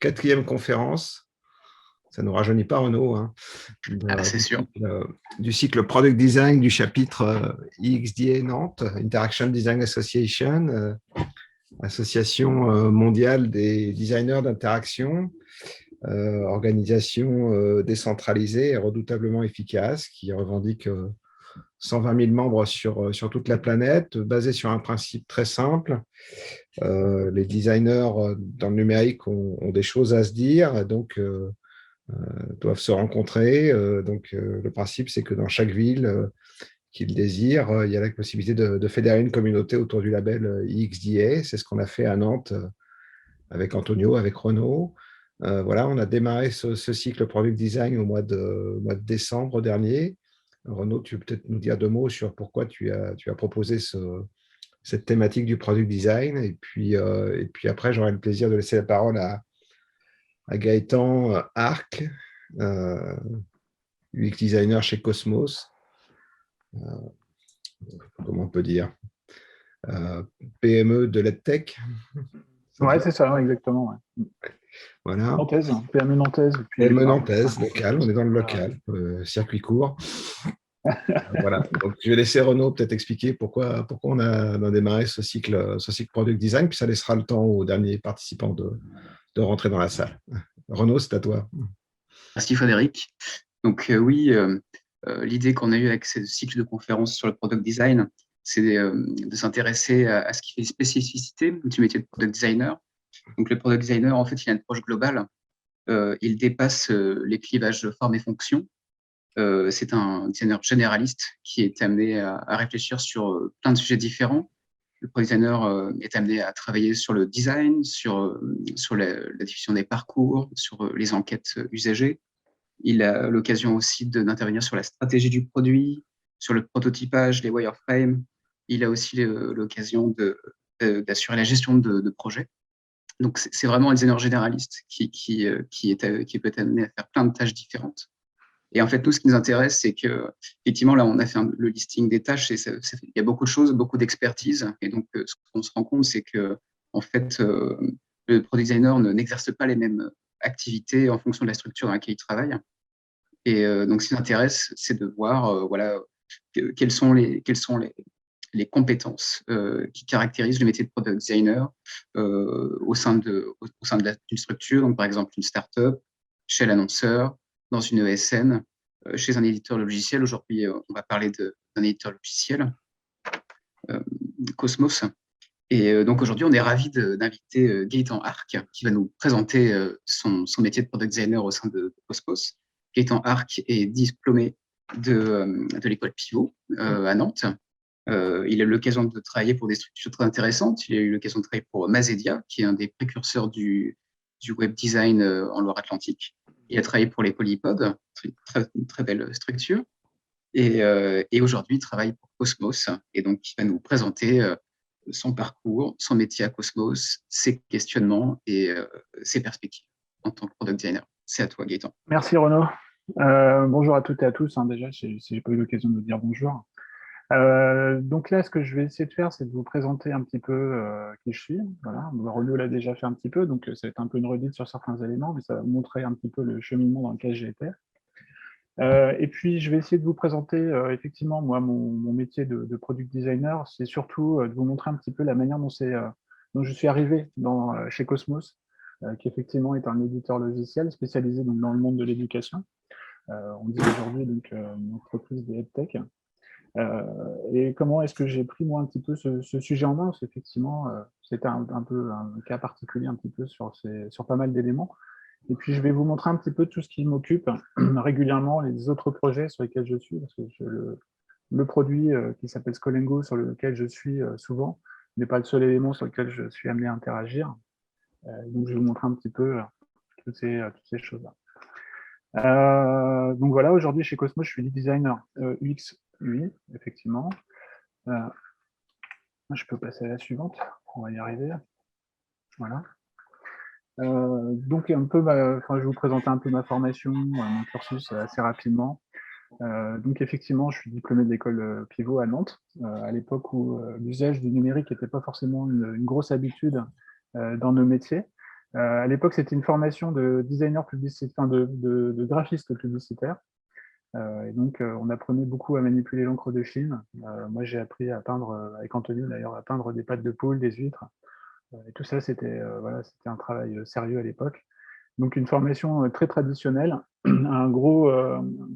4e conférence. Ça ne nous rajeunit pas, Renaud, hein, C'est sûr. du cycle Product Design du chapitre IXDA Nantes, Interaction Design Association, association mondiale des designers d'interaction, organisation décentralisée et redoutablement efficace qui revendique 120 000 membres sur toute la planète, basée sur un principe très simple. Les designers dans le numérique ont des choses à se dire, donc doivent se rencontrer. Le principe, c'est que dans chaque ville qu'ils désirent, il y a la possibilité de fédérer une communauté autour du label IXDA. C'est ce qu'on a fait à Nantes avec Antonio, avec Renaud. Voilà, on a démarré ce cycle Product Design au mois de décembre dernier. Renaud, tu peux peut-être nous dire 2 mots sur pourquoi tu as proposé cette thématique du Product Design. Et puis après, j'aurai le plaisir de laisser la parole à Gaëtan Arc, UX designer chez Cosmos. Comment on peut dire PME de l'EdTech. Ouais, c'est ça, exactement. Ouais. Voilà. Nantaise, PME nantaise. PME nantaise, local, on est dans le local, circuit court. Voilà. Donc, je vais laisser Renaud peut-être expliquer pourquoi on a démarré ce cycle Product Design, puis ça laissera le temps aux derniers participants de rentrer dans la salle. Renaud, c'est à toi. Merci Frédéric. Donc oui, l'idée qu'on a eue avec ce cycle de conférences sur le product design, c'est de s'intéresser à ce qui fait les spécificités du métier de product designer. Donc le product designer, en fait, il a une approche globale. Il dépasse les clivages de forme et fonction. C'est un designer généraliste qui est amené à réfléchir sur plein de sujets différents. Le product designer est amené à travailler sur le design, sur la diffusion des parcours, sur les enquêtes usagers. Il a l'occasion aussi d'intervenir sur la stratégie du produit, sur le prototypage, les wireframes. Il a aussi l'occasion d'assurer la gestion de projets. Donc, c'est vraiment un designer généraliste qui peut être amené à faire plein de tâches différentes. Et en fait, nous, ce qui nous intéresse, c'est que, effectivement, là, on a fait le listing des tâches et il y a beaucoup de choses, beaucoup d'expertise. Et donc, ce qu'on se rend compte, c'est que, en fait, le product designer n'exerce pas les mêmes activités en fonction de la structure dans laquelle il travaille. Et donc, ce qui nous intéresse, c'est de voir, quelles sont les compétences qui caractérisent le métier de product designer au sein d'une structure, donc par exemple une start-up, chez l'annonceur, dans une ESN, chez un éditeur logiciel. Aujourd'hui, on va parler d'un éditeur logiciel, Cosmos. Et donc aujourd'hui, on est ravis d'inviter Gaëtan Arc, qui va nous présenter son métier de product designer au sein de Cosmos. Gaëtan Arc est diplômé de l'école Pivot à Nantes. Il a eu l'occasion de travailler pour des structures très intéressantes. Il a eu l'occasion de travailler pour Mazedia, qui est un des précurseurs du web design en Loire-Atlantique. Il a travaillé pour les Polypods, une très belle structure. Et aujourd'hui, il travaille pour Cosmos. Et donc, il va nous présenter son parcours, son métier à Cosmos, ses questionnements et ses perspectives en tant que product designer. C'est à toi, Gaëtan. Merci, Renaud. Bonjour à toutes et à tous. Déjà, si je n'ai pas eu l'occasion de vous dire bonjour. Donc là, ce que je vais essayer de faire, c'est de vous présenter un petit peu qui je suis. Voilà. Renaud l'a déjà fait un petit peu, donc ça va être un peu une redite sur certains éléments, mais ça va vous montrer un petit peu le cheminement dans lequel j'ai été. Et puis, je vais essayer de vous présenter effectivement, moi, mon métier de product designer. C'est surtout de vous montrer un petit peu la manière dont je suis arrivé chez Cosmos, qui effectivement est un éditeur logiciel spécialisé donc, dans le monde de l'éducation. On dit aujourd'hui donc une entreprise de EdTech. Et comment est-ce que j'ai pris moi un petit peu ce sujet en main? Parce qu'effectivement, c'était un peu un cas particulier un petit peu sur pas mal d'éléments. Et puis je vais vous montrer un petit peu tout ce qui m'occupe régulièrement, les autres projets sur lesquels je suis, parce que le produit qui s'appelle Scolengo, sur lequel je suis souvent, n'est pas le seul élément sur lequel je suis amené à interagir. Donc je vais vous montrer un petit peu toutes ces choses-là. Donc voilà, aujourd'hui chez Cosmos, je suis lead designer UX UI, effectivement. Je peux passer à la suivante, on va y arriver. Voilà. Donc un peu, je vais vous présenter un peu ma formation, mon cursus assez rapidement. Donc effectivement, je suis diplômé de l'école Pivot à Nantes, à l'époque où l'usage du numérique n'était pas forcément une grosse habitude dans nos métiers. À l'époque, c'était une formation de designer publicitaire, enfin de graphiste publicitaire. Et donc, on apprenait beaucoup à manipuler l'encre de Chine. Moi, j'ai appris à peindre, avec Anthony d'ailleurs, à peindre des pattes de poule, des huîtres. Et tout ça, c'était voilà, c'était un travail sérieux à l'époque. Donc, une formation très traditionnelle, un gros,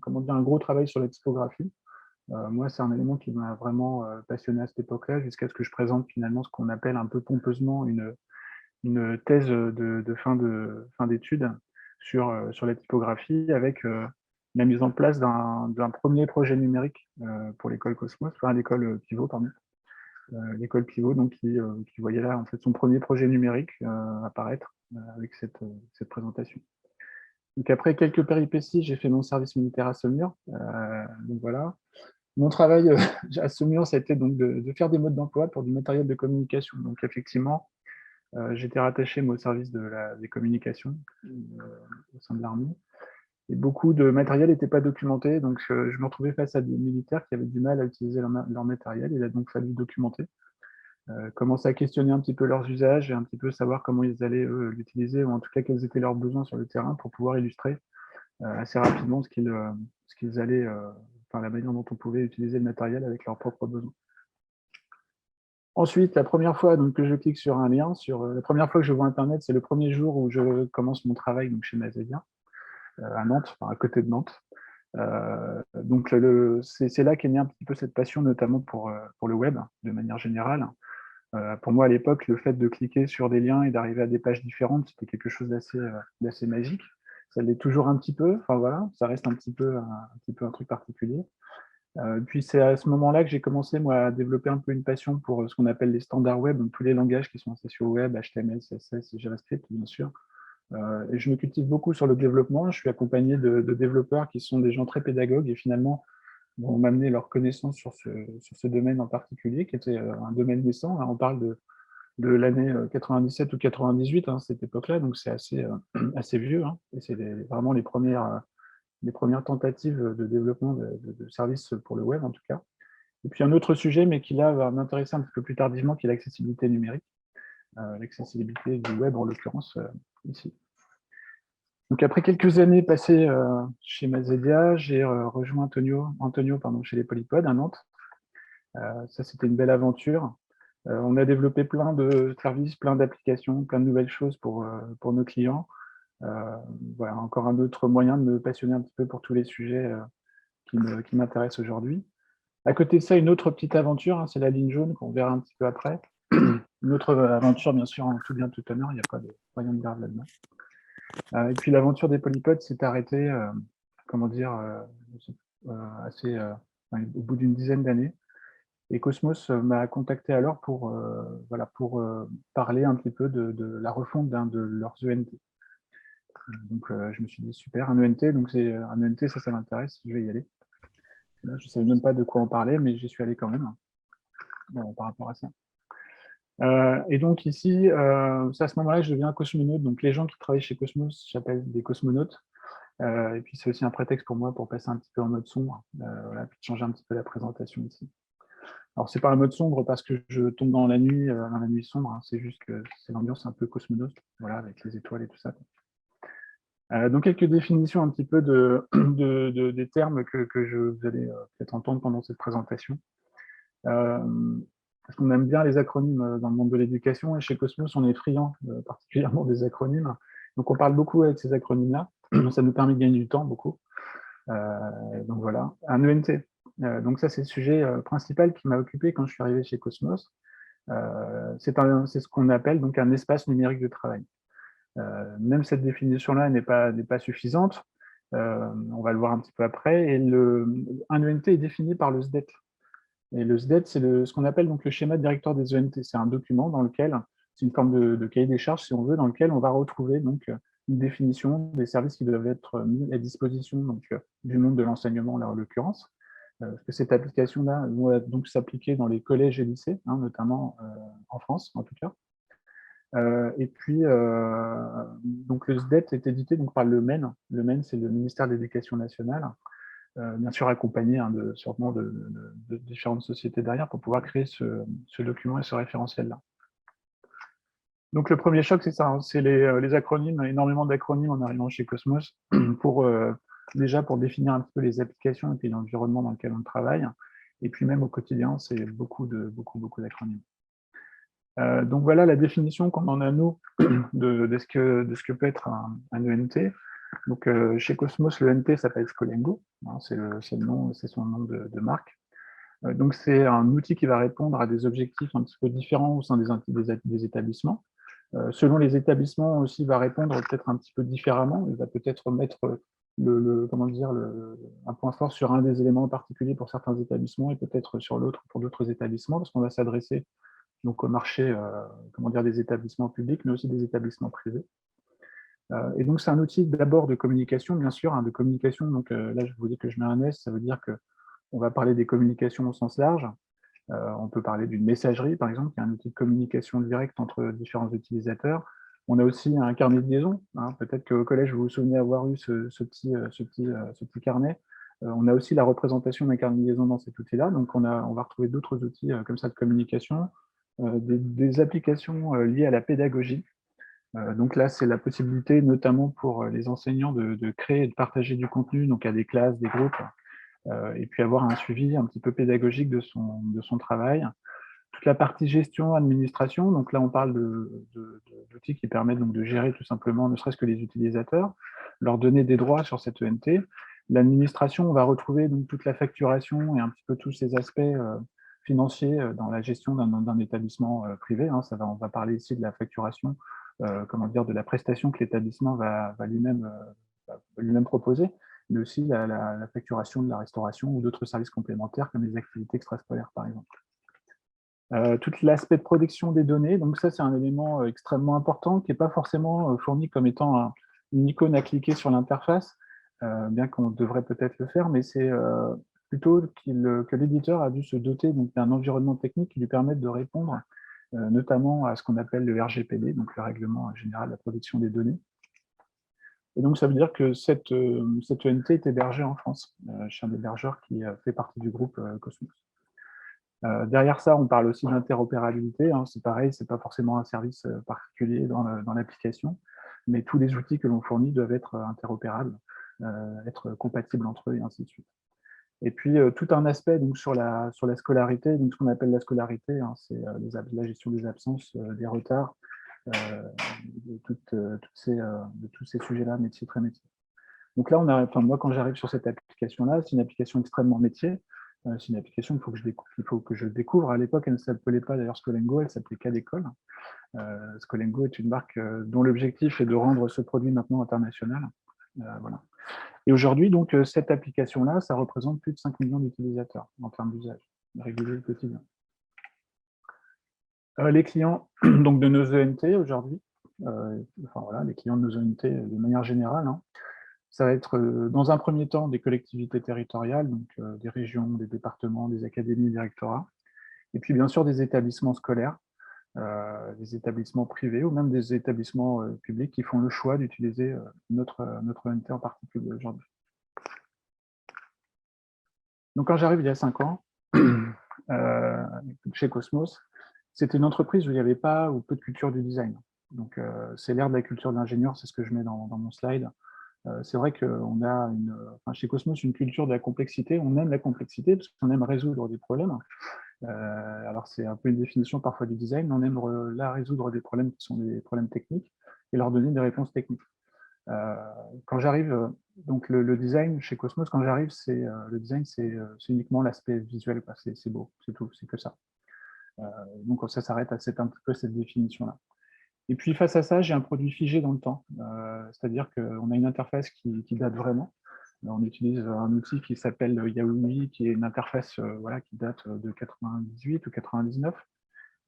comment dire, un gros travail sur la typographie. Moi, c'est un élément qui m'a vraiment passionné à cette époque-là, jusqu'à ce que je présente finalement ce qu'on appelle un peu pompeusement une thèse de fin d'études sur la typographie, avec la mise en place d'un premier projet numérique pour l'école Cosmos, enfin l'école Pivot, pardon. L'école Pivot, donc qui voyait là en fait son premier projet numérique apparaître avec cette présentation. Donc après quelques péripéties, j'ai fait mon service militaire à Saumur. Donc voilà. Mon travail à Saumur, ça a été donc de faire des modes d'emploi pour du matériel de communication. Donc effectivement, j'étais rattaché moi, au service des communications au sein de l'armée. Et beaucoup de matériel n'était pas documenté, donc je me retrouvais face à des militaires qui avaient du mal à utiliser leur matériel. Il a donc fallu documenter, commencer à questionner un petit peu leurs usages et un petit peu savoir comment ils allaient l'utiliser, ou en tout cas quels étaient leurs besoins sur le terrain pour pouvoir illustrer assez rapidement ce qu'ils allaient, enfin la manière dont on pouvait utiliser le matériel avec leurs propres besoins. Ensuite, la première fois donc, que je clique sur un lien, la première fois que je vois Internet, c'est le premier jour où je commence mon travail donc, chez Mazelia, à Nantes, enfin, à côté de Nantes. Donc c'est là qu'est née un petit peu cette passion, notamment pour le web, de manière générale. Pour moi, à l'époque, le fait de cliquer sur des liens et d'arriver à des pages différentes, c'était quelque chose d'assez magique. Ça l'est toujours un petit peu, enfin voilà, ça reste un petit peu un truc particulier. Puis c'est à ce moment-là que j'ai commencé moi, à développer un peu une passion pour ce qu'on appelle les standards web, donc tous les langages qui sont associés au web, HTML, CSS et JavaScript, bien sûr. Et je me cultive beaucoup sur le développement. Je suis accompagné de développeurs qui sont des gens très pédagogues et finalement vont m'amener leur connaissance sur ce domaine en particulier, qui était un domaine naissant. Là, on parle de l'année 97 ou 98, hein, cette époque-là, donc c'est assez vieux. Hein, et c'est vraiment les premières tentatives de développement de services pour le web, en tout cas. Et puis un autre sujet, mais qui là va m'intéresser un petit peu plus tardivement, qui est l'accessibilité numérique, l'accessibilité du web en l'occurrence ici. Donc après quelques années passées chez Mazelia, j'ai rejoint Antonio chez les Polypodes à Nantes. Ça, c'était une belle aventure. On a développé plein de services, plein d'applications, plein de nouvelles choses pour nos clients. Voilà, encore un autre moyen de me passionner un petit peu pour tous les sujets qui m'intéressent aujourd'hui. À côté de ça, une autre petite aventure, hein, c'est la ligne jaune qu'on verra un petit peu après. Une autre aventure, bien sûr, en tout bien tout honneur, il n'y a pas de rien de grave là-dedans. Et puis l'aventure des polypodes s'est arrêtée, comment dire, assez, au bout d'une dizaine d'années. Et Cosmos m'a contacté alors pour, voilà, pour parler un petit peu de la refonte d'un de leurs ENT. Donc je me suis dit super, un ENT, donc c'est un ENT, ça m'intéresse, je vais y aller. Là, je ne savais même pas de quoi en parler, mais j'y suis allé quand même par rapport à ça. Et donc ici, c'est à ce moment-là que je deviens cosmonaute. Donc les gens qui travaillent chez Cosmos s'appellent des cosmonautes. Et puis c'est aussi un prétexte pour moi pour passer un petit peu en mode sombre, voilà, puis changer un petit peu la présentation ici. Alors c'est pas un mode sombre parce que je tombe dans la nuit sombre, hein, c'est juste que c'est l'ambiance un peu cosmonaute, voilà, avec les étoiles et tout ça. Donc quelques définitions un petit peu des termes que vous allez peut-être entendre pendant cette présentation. Parce qu'on aime bien les acronymes dans le monde de l'éducation, et chez Cosmos, on est friand particulièrement des acronymes. Donc on parle beaucoup avec ces acronymes-là, ça nous permet de gagner du temps, beaucoup. Donc voilà, un ENT. Donc ça, c'est le sujet principal qui m'a occupé quand je suis arrivé chez Cosmos. C'est ce qu'on appelle donc un espace numérique de travail. Même cette définition-là n'est pas suffisante, on va le voir un petit peu après, et un ENT est défini par le SDET. Et le SDET, c'est ce qu'on appelle donc le schéma directeur des ENT. C'est un document dans lequel, c'est une forme de cahier des charges, si on veut, dans lequel on va retrouver donc une définition des services qui doivent être mis à disposition donc, du monde de l'enseignement, là, en l'occurrence. Parce que cette application-là doit donc s'appliquer dans les collèges et lycées, hein, notamment en France, en tout cas. Et puis, donc le SDET est édité donc, par le MEN. Le MEN, c'est le ministère de l'Éducation nationale. Bien sûr accompagné hein, sûrement de différentes sociétés derrière pour pouvoir créer ce document et ce référentiel-là. Donc, le premier choc, c'est ça, hein, c'est les acronymes, énormément d'acronymes en arrivant chez Cosmos, déjà pour définir un petit peu les applications et puis l'environnement dans lequel on travaille. Et puis même au quotidien, c'est beaucoup d'acronymes. Donc voilà la définition qu'on en a, nous, de ce que peut être un ENT. Donc, chez Cosmos, le ENT s'appelle Scolengo, hein, c'est son nom de marque. Donc, c'est un outil qui va répondre à des objectifs un petit peu différents au sein des établissements. Selon les établissements aussi, il va répondre peut-être un petit peu différemment. Il va peut-être mettre un point fort sur un des éléments en particulier pour certains établissements et peut-être sur l'autre pour d'autres établissements, parce qu'on va s'adresser donc au marché des établissements publics, mais aussi des établissements privés. Et donc, c'est un outil d'abord de communication, bien sûr, hein, de communication. Donc là, je vous dis que je mets un S, ça veut dire qu'on va parler des communications au sens large. On peut parler d'une messagerie, par exemple, qui est un outil de communication directe entre différents utilisateurs. On a aussi un carnet de liaison, hein. Peut-être qu'au collège, vous vous souvenez avoir eu ce petit carnet. On a aussi la représentation d'un carnet de liaison dans cet outil-là. Donc, on va retrouver d'autres outils comme ça de communication, des applications liées à la pédagogie. Donc là, c'est la possibilité, notamment pour les enseignants, de créer et de partager du contenu, donc à des classes, des groupes, et puis avoir un suivi un petit peu pédagogique de son travail. Toute la partie gestion, administration, donc là on parle d'outils qui permettent donc de gérer tout simplement, ne serait-ce que les utilisateurs, leur donner des droits sur cette ENT. L'administration, on va retrouver donc toute la facturation et un petit peu tous ces aspects financiers dans la gestion d'un établissement privé. Hein. On va parler ici de la facturation, de la prestation que l'établissement va lui-même proposer, mais aussi la facturation de la restauration ou d'autres services complémentaires comme les activités extrascolaires, par exemple. Tout l'aspect de protection des données, donc ça, c'est un élément extrêmement important qui n'est pas forcément fourni comme étant une icône à cliquer sur l'interface, bien qu'on devrait peut-être le faire, mais c'est plutôt que l'éditeur a dû se doter d'un environnement technique qui lui permette de répondre notamment à ce qu'on appelle le RGPD, donc le Règlement général de la protection des données. Et donc, ça veut dire que cette ENT est hébergée en France, chez un hébergeur qui fait partie du groupe Cosmos. Derrière ça, on parle aussi d'interopérabilité. Hein, c'est pareil, ce n'est pas forcément un service particulier dans l'application, mais tous les outils que l'on fournit doivent être interopérables, être compatibles entre eux et ainsi de suite. Et puis, tout un aspect donc, sur la scolarité, donc ce qu'on appelle la scolarité, hein, c'est la gestion des absences, des retards, de tous ces sujets-là, métier, très métier. Donc là, moi, quand j'arrive sur cette application-là, c'est une application extrêmement métier. C'est une application qu'il faut que je découvre. À l'époque, elle ne s'appelait pas d'ailleurs Scolengo, elle s'appelait Cadécole. Scolengo est une marque dont l'objectif est de rendre ce produit maintenant international. Voilà. Et aujourd'hui, donc, cette application-là, ça représente plus de 5 millions d'utilisateurs en termes d'usage régulier quotidien. Les clients donc, de nos ENT aujourd'hui, les clients de nos ENT de manière générale, hein, ça va être dans un premier temps des collectivités territoriales, donc des régions, des départements, des académies, des rectorats, et puis bien sûr des établissements scolaires, des établissements privés ou même des établissements publics qui font le choix d'utiliser notre ENT en particulier aujourd'hui. Donc quand j'arrive il y a 5 ans, chez Cosmos, c'était une entreprise où il n'y avait pas ou peu de culture du design. Donc c'est l'ère de la culture de l'ingénieur, c'est ce que je mets dans mon slide. C'est vrai qu'on a chez Cosmos une culture de la complexité. On aime la complexité parce qu'on aime résoudre des problèmes. Alors c'est un peu une définition parfois du design, mais on aime résoudre des problèmes qui sont des problèmes techniques et leur donner des réponses techniques. Quand j'arrive, donc le design chez Cosmos, quand j'arrive, le design c'est uniquement l'aspect visuel, c'est beau, c'est tout, c'est que ça. Donc ça s'arrête à un petit peu cette définition-là. Et puis face à ça, j'ai un produit figé dans le temps, c'est-à-dire qu'on a une interface qui date vraiment. On utilise un outil qui s'appelle Yaoumi, qui est une interface qui date de 98 ou 99.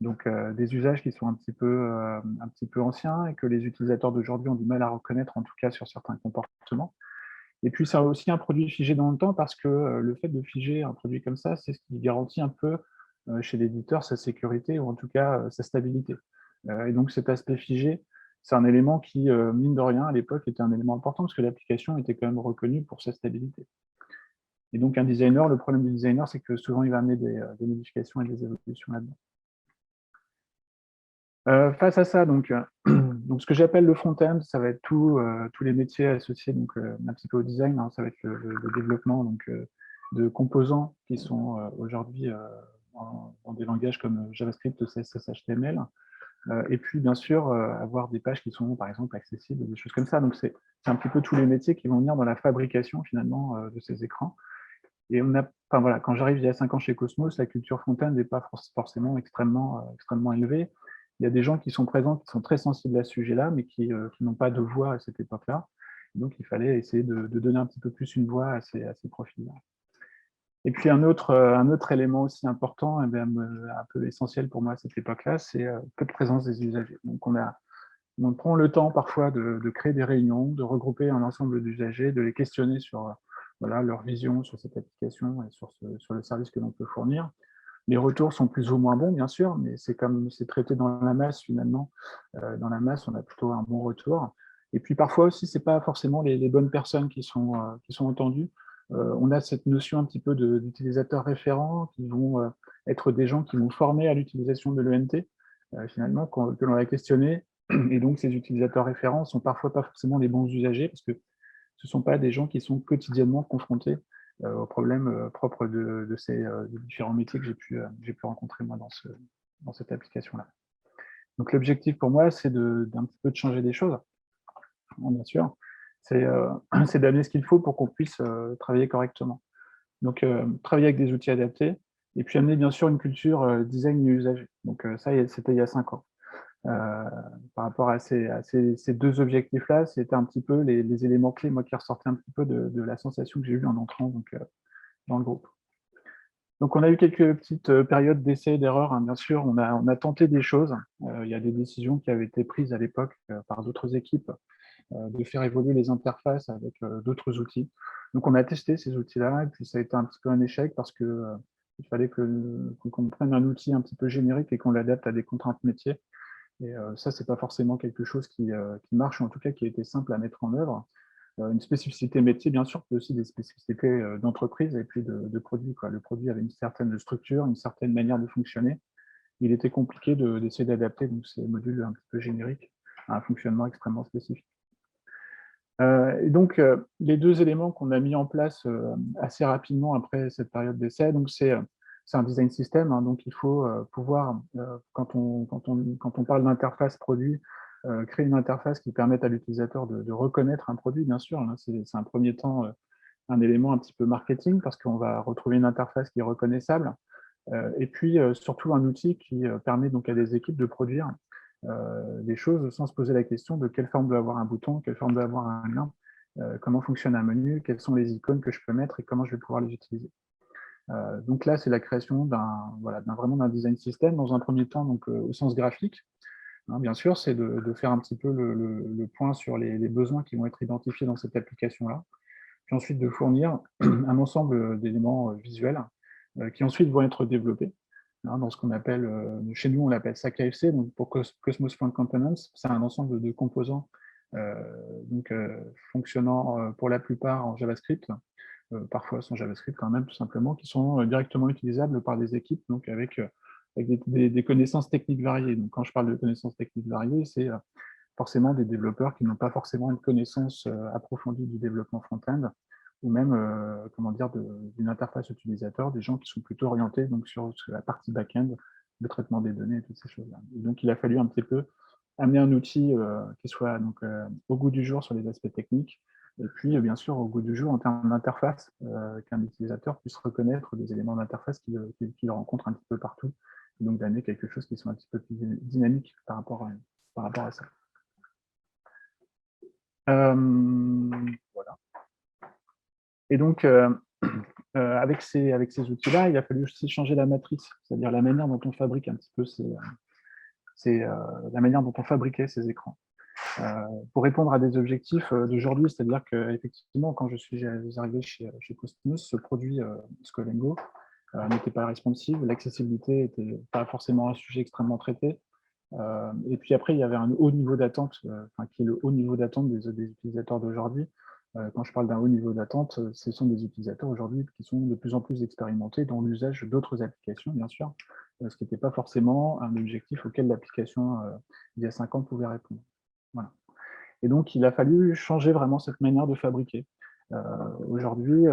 Donc des usages qui sont un petit peu anciens et que les utilisateurs d'aujourd'hui ont du mal à reconnaître, en tout cas sur certains comportements. Et puis c'est aussi un produit figé dans le temps parce que le fait de figer un produit comme ça, c'est ce qui garantit un peu chez l'éditeur sa sécurité ou en tout cas sa stabilité. Et donc cet aspect figé, c'est un élément qui, mine de rien, à l'époque, était un élément important parce que l'application était quand même reconnue pour sa stabilité. Et donc un designer, le problème du designer, c'est que souvent il va amener des modifications et des évolutions là-dedans. Face à ça, donc, donc ce que j'appelle le front-end, ça va être tous les métiers associés donc, un petit peu au design, hein, ça va être le développement donc, de composants qui sont aujourd'hui dans des langages comme JavaScript, CSS, HTML, et puis bien sûr avoir des pages qui sont par exemple accessibles, des choses comme ça. Donc c'est un petit peu tous les métiers qui vont venir dans la fabrication finalement de ces écrans. Et enfin, voilà, quand j'arrive il y a 5 ans chez Cosmos, la culture front-end n'est pas forcément extrêmement élevée. Il y a des gens qui sont présents, qui sont très sensibles à ce sujet-là, mais qui n'ont pas de voix à cette époque-là. Donc, il fallait essayer de donner un petit peu plus une voix à ces profils-là. Et puis, un autre élément aussi important, et même, un peu essentiel pour moi à cette époque-là, c'est peu de présence des usagers. Donc, on prend le temps parfois de créer des réunions, de regrouper un ensemble d'usagers, de les questionner sur voilà, leur vision sur cette application et sur le service que l'on peut fournir. Les retours sont plus ou moins bons, bien sûr, mais c'est comme c'est traité dans la masse, finalement. Dans la masse, on a plutôt un bon retour. Et puis parfois aussi, ce n'est pas forcément les bonnes personnes qui sont entendues. On a cette notion un petit peu d'utilisateurs référents qui vont être des gens qui vont former à l'utilisation de l'ENT, finalement, que l'on a questionné. Et donc, ces utilisateurs référents ne sont parfois pas forcément les bons usagers parce que ce ne sont pas des gens qui sont quotidiennement confrontés aux problèmes propres de ces différents métiers que j'ai pu rencontrer moi dans cette application-là. Donc l'objectif pour moi, c'est d'un petit peu de changer des choses, bien sûr. C'est d'amener ce qu'il faut pour qu'on puisse travailler correctement. Donc travailler avec des outils adaptés et puis amener bien sûr une culture design et usager. Donc ça, c'était il y a 5 ans. Par rapport à ces deux objectifs-là, c'était un petit peu les éléments clés, moi, qui ressortaient un petit peu de la sensation que j'ai eue en entrant donc, dans le groupe. Donc, on a eu quelques petites périodes d'essais et d'erreurs, hein, bien sûr. On a tenté des choses. Il y a des décisions qui avaient été prises à l'époque par d'autres équipes de faire évoluer les interfaces avec d'autres outils. Donc, on a testé ces outils-là et puis ça a été un petit peu un échec parce que il fallait qu'on prenne un outil un petit peu générique et qu'on l'adapte à des contraintes métiers. Et ça, c'est pas forcément quelque chose qui marche, ou en tout cas qui a été simple à mettre en œuvre. Une spécificité métier, bien sûr, mais aussi des spécificités d'entreprise et puis de produit, quoi. Le produit avait une certaine structure, une certaine manière de fonctionner. Il était compliqué d'essayer d'adapter ces modules un petit peu génériques à un fonctionnement extrêmement spécifique. Et donc, les deux éléments qu'on a mis en place assez rapidement après cette période d'essai, donc c'est un design system, hein, donc il faut pouvoir, quand on parle d'interface produit, créer une interface qui permette à l'utilisateur de reconnaître un produit, bien sûr. Hein, c'est un premier temps un élément un petit peu marketing, parce qu'on va retrouver une interface qui est reconnaissable, et puis surtout un outil qui permet donc à des équipes de produire des choses sans se poser la question de quelle forme doit avoir un bouton, quelle forme doit avoir un lien, comment fonctionne un menu, quelles sont les icônes que je peux mettre et comment je vais pouvoir les utiliser. Donc là, c'est la création vraiment d'un design system, dans un premier temps donc, au sens graphique. Hein, bien sûr, c'est de faire un petit peu le point sur les besoins qui vont être identifiés dans cette application-là, puis ensuite de fournir un ensemble d'éléments visuels qui ensuite vont être développés dans ce qu'on appelle, chez nous on l'appelle ça KFC, donc pour Cosmos Front Components, c'est un ensemble de composants fonctionnant pour la plupart en JavaScript, parfois sans JavaScript quand même tout simplement, qui sont directement utilisables par des équipes donc avec des connaissances techniques variées. Donc quand je parle de connaissances techniques variées, c'est forcément des développeurs qui n'ont pas forcément une connaissance approfondie du développement front-end, ou même comment dire, d'une interface utilisateur, des gens qui sont plutôt orientés donc, sur la partie back-end, le traitement des données et toutes ces choses-là. Et donc il a fallu un petit peu amener un outil qui soit donc, au goût du jour sur les aspects techniques, et puis bien sûr au goût du jour en termes d'interface, qu'un utilisateur puisse reconnaître des éléments d'interface qu'il rencontre un petit peu partout, et donc d'amener quelque chose qui soit un petit peu plus dynamique par rapport à ça. Voilà. Et donc, avec ces outils-là, il a fallu aussi changer la matrice, c'est-à-dire la manière dont on fabrique un petit peu la manière dont on fabriquait ces écrans. Pour répondre à des objectifs d'aujourd'hui, c'est-à-dire qu'effectivement, quand je suis arrivé chez Cosmos, ce produit Scolengo n'était pas responsive, l'accessibilité n'était pas forcément un sujet extrêmement traité. Et puis après, il y avait un haut niveau d'attente, qui est le haut niveau d'attente des utilisateurs d'aujourd'hui, Quand je parle d'un haut niveau d'attente, ce sont des utilisateurs aujourd'hui qui sont de plus en plus expérimentés dans l'usage d'autres applications, bien sûr, ce qui n'était pas forcément un objectif auquel l'application, il y a 5 ans, pouvait répondre. Voilà. Et donc, il a fallu changer vraiment cette manière de fabriquer. Aujourd'hui,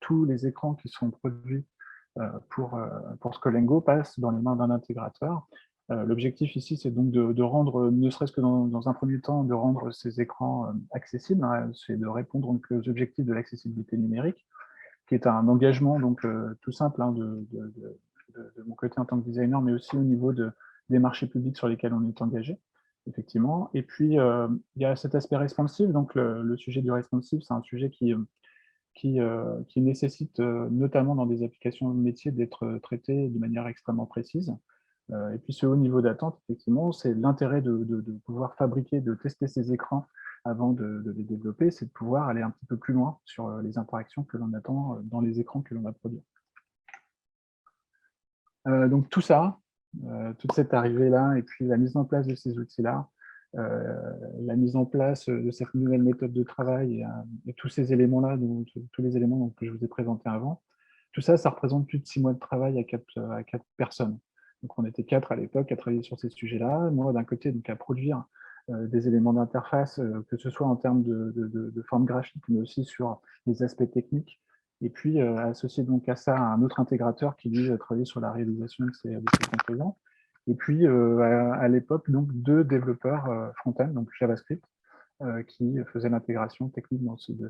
tous les écrans qui sont produits pour Scolengo passent dans les mains d'un intégrateur. L'objectif ici, c'est donc de rendre, ne serait-ce que dans un premier temps, de rendre ces écrans accessibles, hein, c'est de répondre donc, aux objectifs de l'accessibilité numérique, qui est un engagement donc, tout simple hein, de mon côté en tant que designer, mais aussi au niveau des marchés publics sur lesquels on est engagé, effectivement. Et puis, il y a cet aspect responsive, donc le sujet du responsive, c'est un sujet qui nécessite, notamment dans des applications de métier, d'être traité de manière extrêmement précise. Et puis ce haut niveau d'attente, effectivement, c'est l'intérêt de pouvoir fabriquer, de tester ces écrans avant de les développer, c'est de pouvoir aller un petit peu plus loin sur les interactions que l'on attend dans les écrans que l'on va produire. Donc tout ça, toute cette arrivée-là, et puis la mise en place de ces outils-là, la mise en place de cette nouvelle méthode de travail et tous ces éléments-là, tous les éléments que je vous ai présentés avant, tout ça, ça représente plus de 6 mois de travail à 4 personnes. Donc on était 4 à l'époque à travailler sur ces sujets-là. Moi, d'un côté, donc à produire des éléments d'interface, que ce soit en termes de forme graphique, mais aussi sur les aspects techniques. Et puis associer donc à ça un autre intégrateur qui lui travaillait sur la réalisation de ces composants. Et puis à l'époque, donc 2 développeurs front-end, donc JavaScript, qui faisaient l'intégration technique de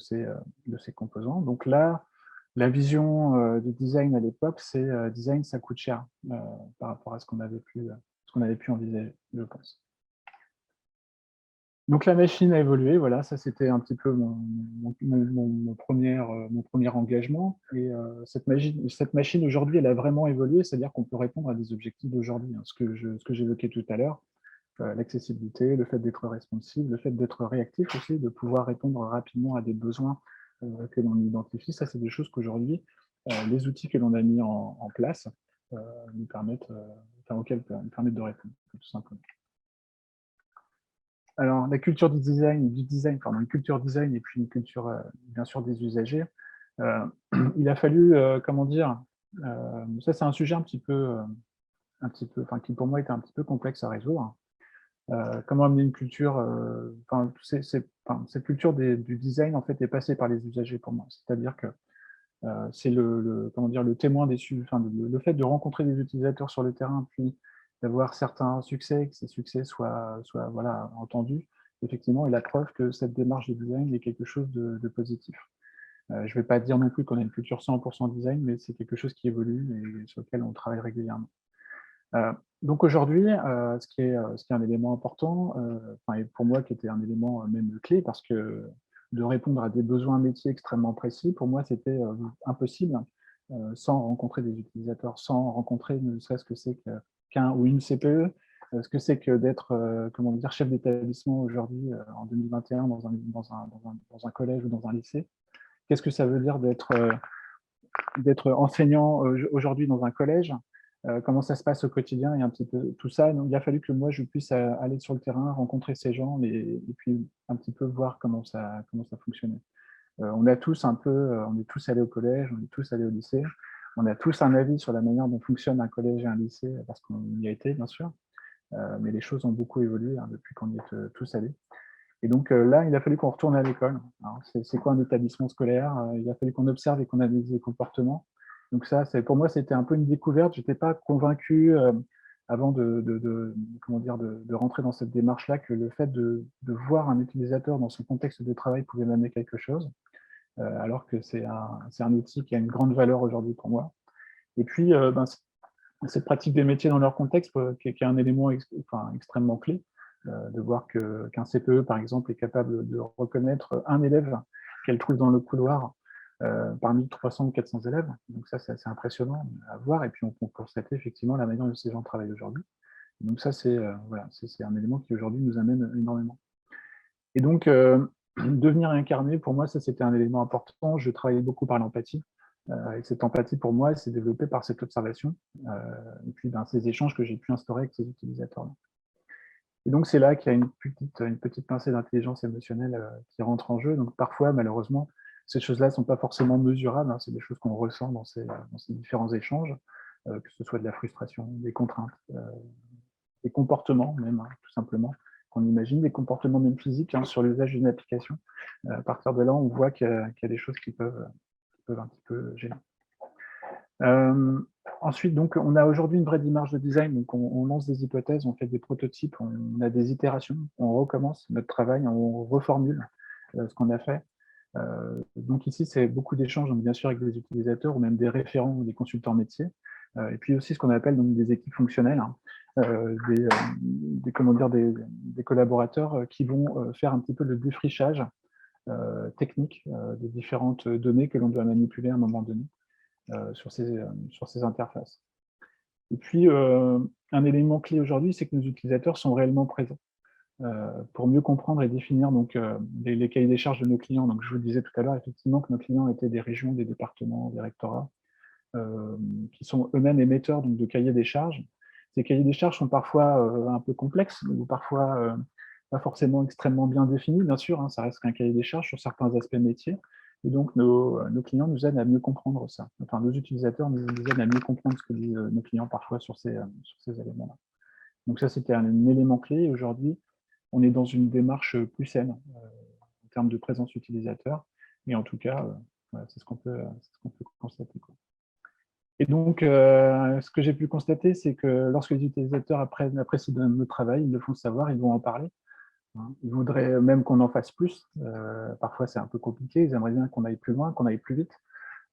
ces composants. Donc là, la vision du design à l'époque, c'est design, ça coûte cher par rapport à ce qu'on avait pu envisager, je pense. Donc la machine a évolué, voilà, ça c'était un petit peu mon premier engagement. Et cette machine aujourd'hui, elle a vraiment évolué, c'est-à-dire qu'on peut répondre à des objectifs d'aujourd'hui, hein, ce que j'évoquais tout à l'heure, l'accessibilité, le fait d'être responsive, le fait d'être réactif aussi, de pouvoir répondre rapidement à des besoins que l'on identifie. Ça, c'est des choses qu'aujourd'hui, les outils que l'on a mis en place nous permettent, auxquels nous permettent de répondre, tout simplement. Alors, la culture du design, une culture design et puis une culture, bien sûr, des usagers. Il a fallu, comment dire, ça c'est un sujet un petit peu, qui pour moi était un petit peu complexe à résoudre. Comment amener une culture, cette culture du design en fait est passée par les usagers pour moi. C'est-à-dire que c'est le témoin déçu, le fait de rencontrer des utilisateurs sur le terrain, puis d'avoir certains succès, que ces succès soient voilà, entendus, effectivement, est la preuve que cette démarche de design est quelque chose de positif. Je ne vais pas dire non plus qu'on a une culture 100% design, mais c'est quelque chose qui évolue et sur lequel on travaille régulièrement. Donc aujourd'hui, ce qui est un élément important, et pour moi qui était un élément même clé, parce que de répondre à des besoins métiers extrêmement précis, pour moi c'était impossible sans rencontrer des utilisateurs, sans rencontrer ne serait-ce que c'est qu'un ou une CPE, ce que c'est que d'être chef d'établissement aujourd'hui en 2021 dans un collège ou dans un lycée. Qu'est-ce que ça veut dire d'être enseignant aujourd'hui dans un collège, comment ça se passe au quotidien et un petit peu tout ça. Donc, il a fallu que moi, je puisse aller sur le terrain, rencontrer ces gens et puis un petit peu voir comment ça fonctionnait. On est tous allés au collège, on est tous allés au lycée, on a tous un avis sur la manière dont fonctionne un collège et un lycée, parce qu'on y a été, bien sûr, mais les choses ont beaucoup évolué depuis qu'on y est tous allés. Et donc là, il a fallu qu'on retourne à l'école. C'est quoi un établissement scolaire? Il a fallu qu'on observe et qu'on analyse les comportements. Donc ça, pour moi, c'était un peu une découverte. Je n'étais pas convaincu avant de rentrer dans cette démarche-là que le fait de voir un utilisateur dans son contexte de travail pouvait m'amener quelque chose, alors que c'est un outil qui a une grande valeur aujourd'hui pour moi. Et puis, cette pratique des métiers dans leur contexte, qui est un élément extrêmement clé, de voir qu'un CPE, par exemple, est capable de reconnaître un élève qu'elle trouve dans le couloir parmi 300 ou 400 élèves. Donc ça, c'est assez impressionnant à voir. Et puis, on peut constater effectivement la manière dont ces gens travaillent aujourd'hui. Donc ça, c'est un élément qui aujourd'hui nous amène énormément. Et donc, devenir incarné, pour moi, ça, c'était un élément important. Je travaillais beaucoup par l'empathie. Et cette empathie, pour moi, s'est développée par cette observation et puis ces échanges que j'ai pu instaurer avec ces utilisateurs-là. Et donc, c'est là qu'il y a une petite pincée d'intelligence émotionnelle qui rentre en jeu. Donc, parfois, malheureusement, ces choses-là ne sont pas forcément mesurables, hein. C'est des choses qu'on ressent dans ces différents échanges, que ce soit de la frustration, des contraintes, des comportements même, hein, tout simplement, qu'on imagine, des comportements même physiques, hein, sur l'usage d'une application. À partir de là, on voit qu'il y a des choses qui peuvent un petit peu gêner. Ensuite, donc, on a aujourd'hui une vraie démarche de design, donc on lance des hypothèses, on fait des prototypes, on a des itérations, on recommence notre travail, on reformule ce qu'on a fait. Donc ici, c'est beaucoup d'échanges, donc bien sûr avec des utilisateurs ou même des référents ou des consultants métiers, et puis aussi ce qu'on appelle donc des équipes fonctionnelles, hein, des collaborateurs qui vont faire un petit peu le défrichage technique des différentes données que l'on doit manipuler à un moment donné sur ces interfaces. Et puis, un élément clé aujourd'hui, c'est que nos utilisateurs sont réellement présents pour mieux comprendre et définir donc, les cahiers des charges de nos clients. Donc, je vous disais tout à l'heure, effectivement, que nos clients étaient des régions, des départements, des rectorats, qui sont eux-mêmes émetteurs donc, de cahiers des charges. Ces cahiers des charges sont parfois un peu complexes, ou parfois pas forcément extrêmement bien définis, bien sûr, hein, ça reste qu'un cahier des charges sur certains aspects métiers. Et donc, nos clients nous aident à mieux comprendre ça. Enfin, nos utilisateurs nous aident à mieux comprendre ce que disent nos clients parfois sur ces éléments-là. Donc ça, c'était un élément clé. Aujourd'hui, on est dans une démarche plus saine en termes de présence utilisateur. Et en tout cas, voilà, c'est ce qu'on peut constater, quoi. Et donc, ce que j'ai pu constater, c'est que lorsque les utilisateurs apprécient notre travail, ils le font savoir, ils vont en parler. Ils voudraient même qu'on en fasse plus. Parfois, c'est un peu compliqué. Ils aimeraient bien qu'on aille plus loin, qu'on aille plus vite.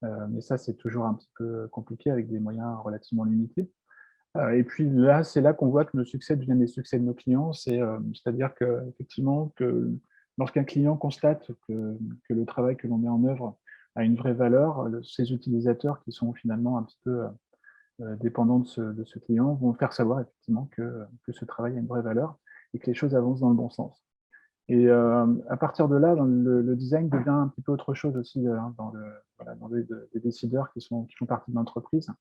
Mais ça, c'est toujours un petit peu compliqué avec des moyens relativement limités. Et puis là, c'est là qu'on voit que nos succès deviennent les succès de nos clients. C'est-à-dire qu'effectivement, lorsqu'un client constate que le travail que l'on met en œuvre a une vraie valeur, ces utilisateurs qui sont finalement un petit peu dépendants de ce client vont faire savoir effectivement que ce travail a une vraie valeur et que les choses avancent dans le bon sens. Et à partir de là, le design devient un petit peu autre chose aussi dans les décideurs qui font partie de l'entreprise.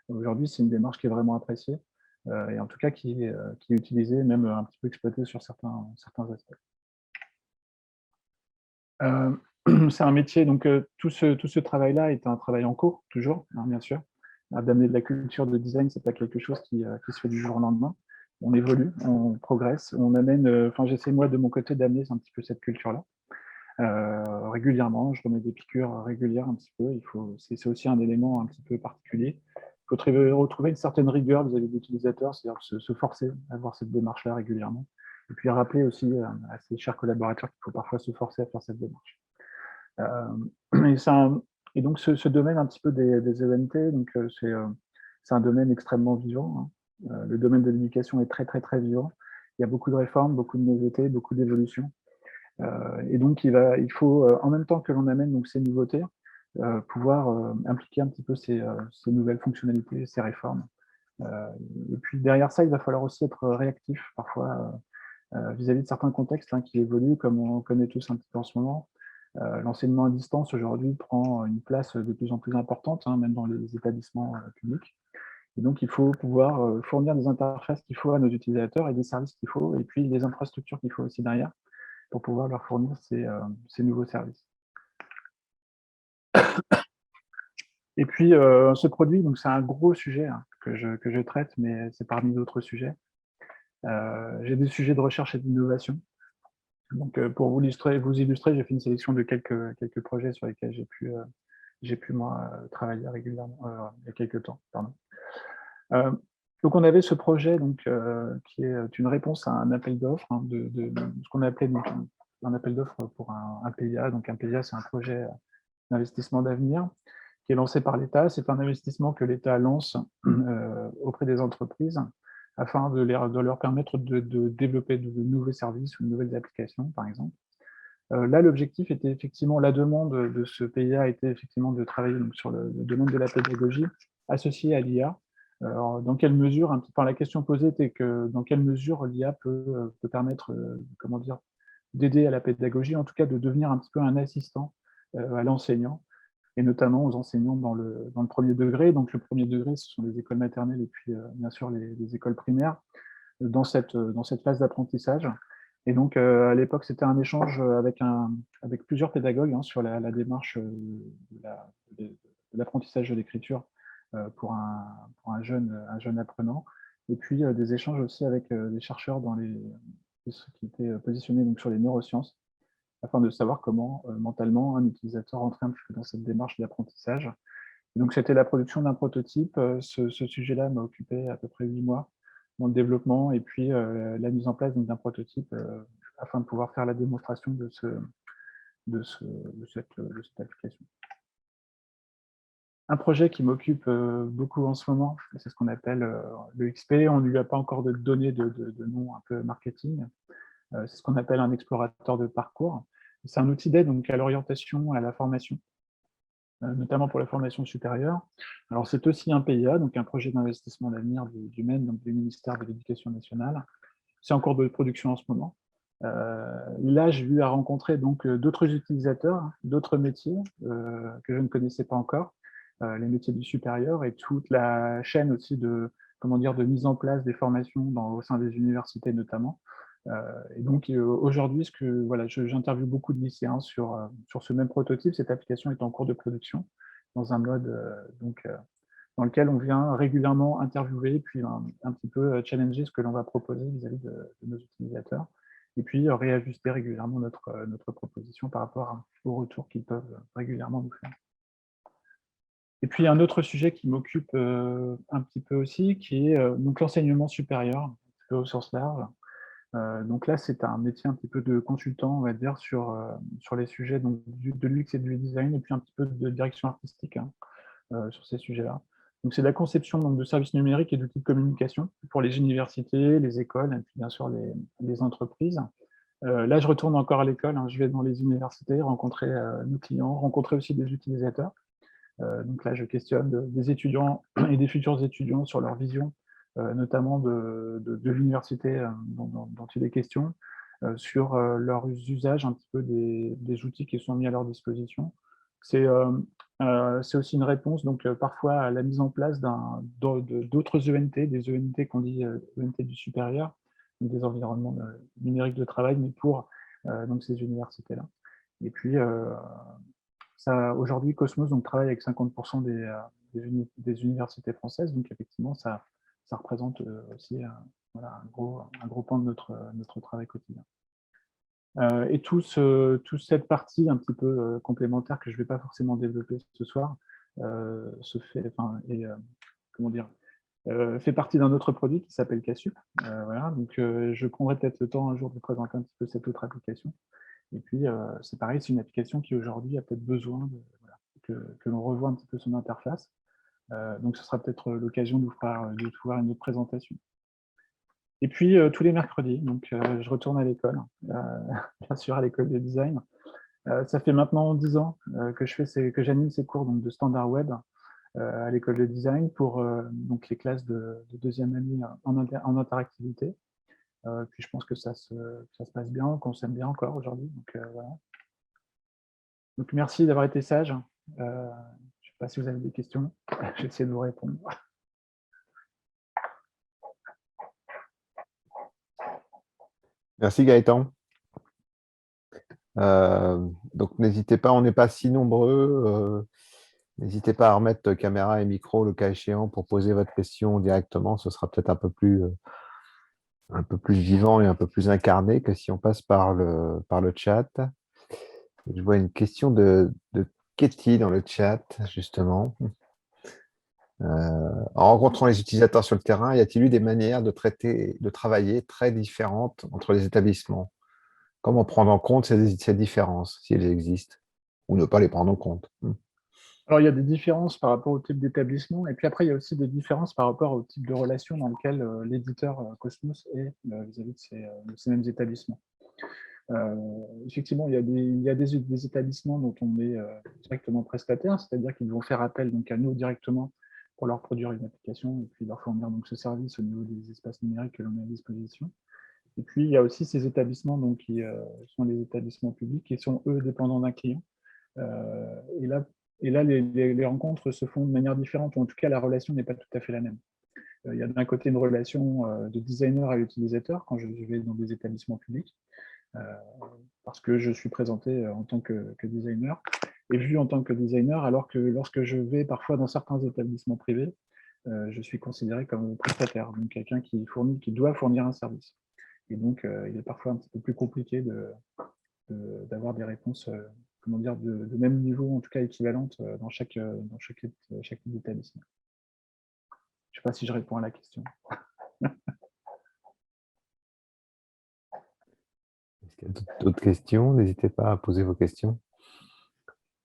Aujourd'hui, c'est une démarche qui est vraiment appréciée et en tout cas qui est utilisée, même un petit peu exploitée sur certains aspects. C'est un métier, donc tout ce travail-là est un travail en cours, toujours, hein, bien sûr. D'amener de la culture de design, c'est pas quelque chose qui se fait du jour au lendemain. On évolue, on progresse, on amène. Enfin, j'essaie moi de mon côté d'amener un petit peu cette culture-là régulièrement. Je remets des piqûres régulières un petit peu. C'est aussi un élément un petit peu particulier. Il faut retrouver une certaine rigueur vis-à-vis de l'utilisateur, c'est-à-dire se forcer à avoir cette démarche-là régulièrement. Et puis rappeler aussi à ses chers collaborateurs qu'il faut parfois se forcer à faire cette démarche. Et donc ce domaine un petit peu des ENT, donc c'est un domaine extrêmement vivant, hein. Le domaine de l'éducation est très très très vivant. Il y a beaucoup de réformes, beaucoup de nouveautés, beaucoup d'évolutions. Et donc il faut en même temps que l'on amène donc ces nouveautés, pouvoir impliquer un petit peu ces nouvelles fonctionnalités, ces réformes. Et puis derrière ça, il va falloir aussi être réactif parfois vis-à-vis de certains contextes qui évoluent, comme on connaît tous un petit peu en ce moment. L'enseignement à distance aujourd'hui prend une place de plus en plus importante, même dans les établissements publics. Et donc, il faut pouvoir fournir des interfaces qu'il faut à nos utilisateurs et des services qu'il faut, et puis les infrastructures qu'il faut aussi derrière pour pouvoir leur fournir ces nouveaux services. Et puis, ce produit, donc c'est un gros sujet que je traite, mais c'est parmi d'autres sujets. J'ai des sujets de recherche et d'innovation. Donc, pour vous illustrer, j'ai fait une sélection de quelques projets sur lesquels j'ai pu moi travailler régulièrement il y a quelques temps. Pardon. Donc, on avait ce projet qui est une réponse à un appel d'offres de ce qu'on appelait donc, un appel d'offres pour un PIA. Donc, un PIA, c'est un projet d'investissement d'avenir qui est lancé par l'État. C'est un investissement que l'État lance auprès des entreprises afin de leur permettre de développer de nouveaux services ou de nouvelles applications, par exemple. Là, l'objectif était effectivement, la demande de ce PIA était effectivement de travailler donc, sur le domaine de la pédagogie associé à l'IA. Dans quelle mesure, la question posée était que dans quelle mesure l'IA peut permettre, comment dire, d'aider à la pédagogie, en tout cas de devenir un petit peu un assistant à l'enseignant, et notamment aux enseignants dans le premier degré. Donc le premier degré, ce sont les écoles maternelles et puis bien sûr les écoles primaires. dans cette phase d'apprentissage. Et donc, à l'époque, c'était un échange avec plusieurs pédagogues sur la démarche de l'apprentissage de l'écriture pour un jeune apprenant. Et puis, des échanges aussi avec des chercheurs qui étaient positionnés donc, sur les neurosciences, afin de savoir comment, mentalement, un utilisateur rentrait un petit peu dans cette démarche d'apprentissage. Donc, c'était la production d'un prototype. Ce sujet-là m'a occupé à peu près 8 mois dans le développement et puis la mise en place d'un prototype afin de pouvoir faire la démonstration de cette application. Un projet qui m'occupe beaucoup en ce moment, c'est ce qu'on appelle le XP. On ne lui a pas encore donné de nom un peu marketing. C'est ce qu'on appelle un explorateur de parcours. C'est un outil d'aide donc à l'orientation, à la formation, notamment pour la formation supérieure. Alors, c'est aussi un PIA, donc un projet d'investissement d'avenir du MEN, donc du ministère de l'Éducation nationale. C'est en cours de production en ce moment. Là, j'ai eu à rencontrer d'autres utilisateurs, d'autres métiers que je ne connaissais pas encore, les métiers du supérieur et toute la chaîne aussi de mise en place des formations au sein des universités notamment. Et donc aujourd'hui, j'interviewe beaucoup de lycéens sur ce même prototype. Cette application est en cours de production dans un mode dans lequel on vient régulièrement interviewer, puis un petit peu challenger ce que l'on va proposer vis-à-vis de nos utilisateurs, et puis réajuster régulièrement notre proposition par rapport aux retours qu'ils peuvent régulièrement nous faire. Et puis un autre sujet qui m'occupe un petit peu aussi, qui est donc l'enseignement supérieur, un petit peu au sens large. Donc là, c'est un métier un petit peu de consultant, on va dire, sur les sujets donc, de l'UX et du design, et puis un petit peu de direction artistique sur ces sujets-là. Donc c'est la conception donc, de services numériques et d'outils de communication pour les universités, les écoles, et puis bien sûr les entreprises. Là, je retourne encore à l'école, je vais dans les universités, rencontrer nos clients, rencontrer aussi des utilisateurs. Donc là, je questionne des étudiants et des futurs étudiants sur leur vision, notamment de l'université dont il est question, sur leurs usages un petit peu des outils qui sont mis à leur disposition. C'est aussi une réponse donc parfois à la mise en place d'autres ENT, des ENT qu'on dit ENT du supérieur, des environnements numériques de travail, mais pour donc ces universités-là. Et puis, aujourd'hui, Cosmos travaille avec 50% des universités françaises, donc effectivement, ça représente aussi un gros pan de notre travail quotidien. Et toute cette partie un petit peu complémentaire que je ne vais pas forcément développer ce soir fait partie d'un autre produit qui s'appelle Casup. Donc je prendrai peut-être le temps un jour de vous présenter un petit peu cette autre application. Et puis, c'est pareil, c'est une application qui aujourd'hui a peut-être besoin que l'on revoie un petit peu son interface. Donc, ce sera peut-être l'occasion de vous faire une autre présentation. Et puis, tous les mercredis, donc, je retourne à l'école, bien sûr à l'école de design. Ça fait maintenant 10 ans que j'anime ces cours donc, de standard web à l'école de design pour donc, les classes de deuxième année en interactivité. Puis je pense que ça se passe bien, qu'on s'aime bien encore aujourd'hui. Donc, voilà. Donc merci d'avoir été sage. Je ne sais pas si vous avez des questions. Je vais essayer de vous répondre. Merci Gaëtan. Donc n'hésitez pas, on n'est pas si nombreux. N'hésitez pas à remettre caméra et micro le cas échéant pour poser votre question directement. Ce sera peut-être un peu plus vivant et un peu plus incarné que si on passe par le chat. Je vois une question de Katie dans le chat, justement. En rencontrant les utilisateurs sur le terrain, y a-t-il eu des manières de travailler très différentes entre les établissements? Comment prendre en compte ces différences, si elles existent, ou ne pas les prendre en compte? Alors, il y a des différences par rapport au type d'établissement, et puis après, il y a aussi des différences par rapport au type de relation dans lequel l'éditeur Cosmos est vis-à-vis de ces mêmes établissements. Effectivement, il y a des établissements dont on est directement prestataire, c'est-à-dire qu'ils vont faire appel donc, à nous directement pour leur produire une application et puis leur fournir donc, ce service au niveau des espaces numériques que l'on met à disposition. Et puis, il y a aussi ces établissements donc, qui sont les établissements publics qui sont, eux, dépendants d'un client. Et là les rencontres se font de manière différente, ou en tout cas, la relation n'est pas tout à fait la même. Il y a d'un côté une relation de designer à utilisateur quand je vais dans des établissements publics, parce que je suis présenté en tant que designer et vu en tant que designer, alors que lorsque je vais parfois dans certains établissements privés, je suis considéré comme prestataire, donc quelqu'un qui doit fournir un service. Et donc, il est parfois un petit peu plus compliqué d'avoir des réponses, comment dire, de même niveau, en tout cas équivalentes dans chaque type d'établissement. Je ne sais pas si je réponds à la question. Est-ce qu'il y a d'autres questions? N'hésitez pas à poser vos questions.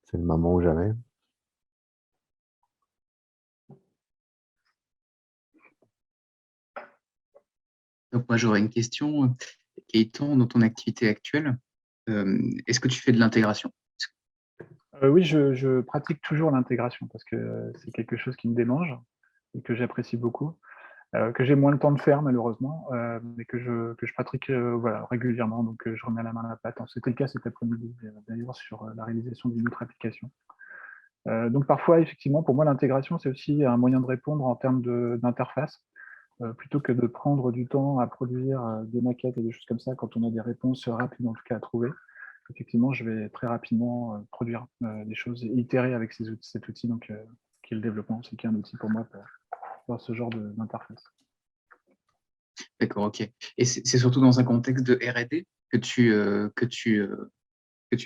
C'est le moment ou jamais. Donc moi, j'aurais une question. Gaëtan, dans ton activité actuelle, est-ce que tu fais de l'intégration? Oui, je pratique toujours l'intégration parce que c'est quelque chose qui me démange et que j'apprécie beaucoup, que j'ai moins le temps de faire malheureusement, mais que je pratique voilà, régulièrement. Donc je remets la main à la pâte. C'était le cas cet après-midi d'ailleurs sur la réalisation d'une autre application. Donc parfois, effectivement, pour moi, l'intégration, c'est aussi un moyen de répondre en termes d'interface. Plutôt que de prendre du temps à produire des maquettes et des choses comme ça, quand on a des réponses rapides en tout cas à trouver, effectivement, je vais très rapidement produire des choses et itérer avec cet outil donc, qui est le développement. C'est qui est un outil pour moi pour ce genre d'interface. D'accord, ok. Et c'est surtout dans un contexte de R&D que tu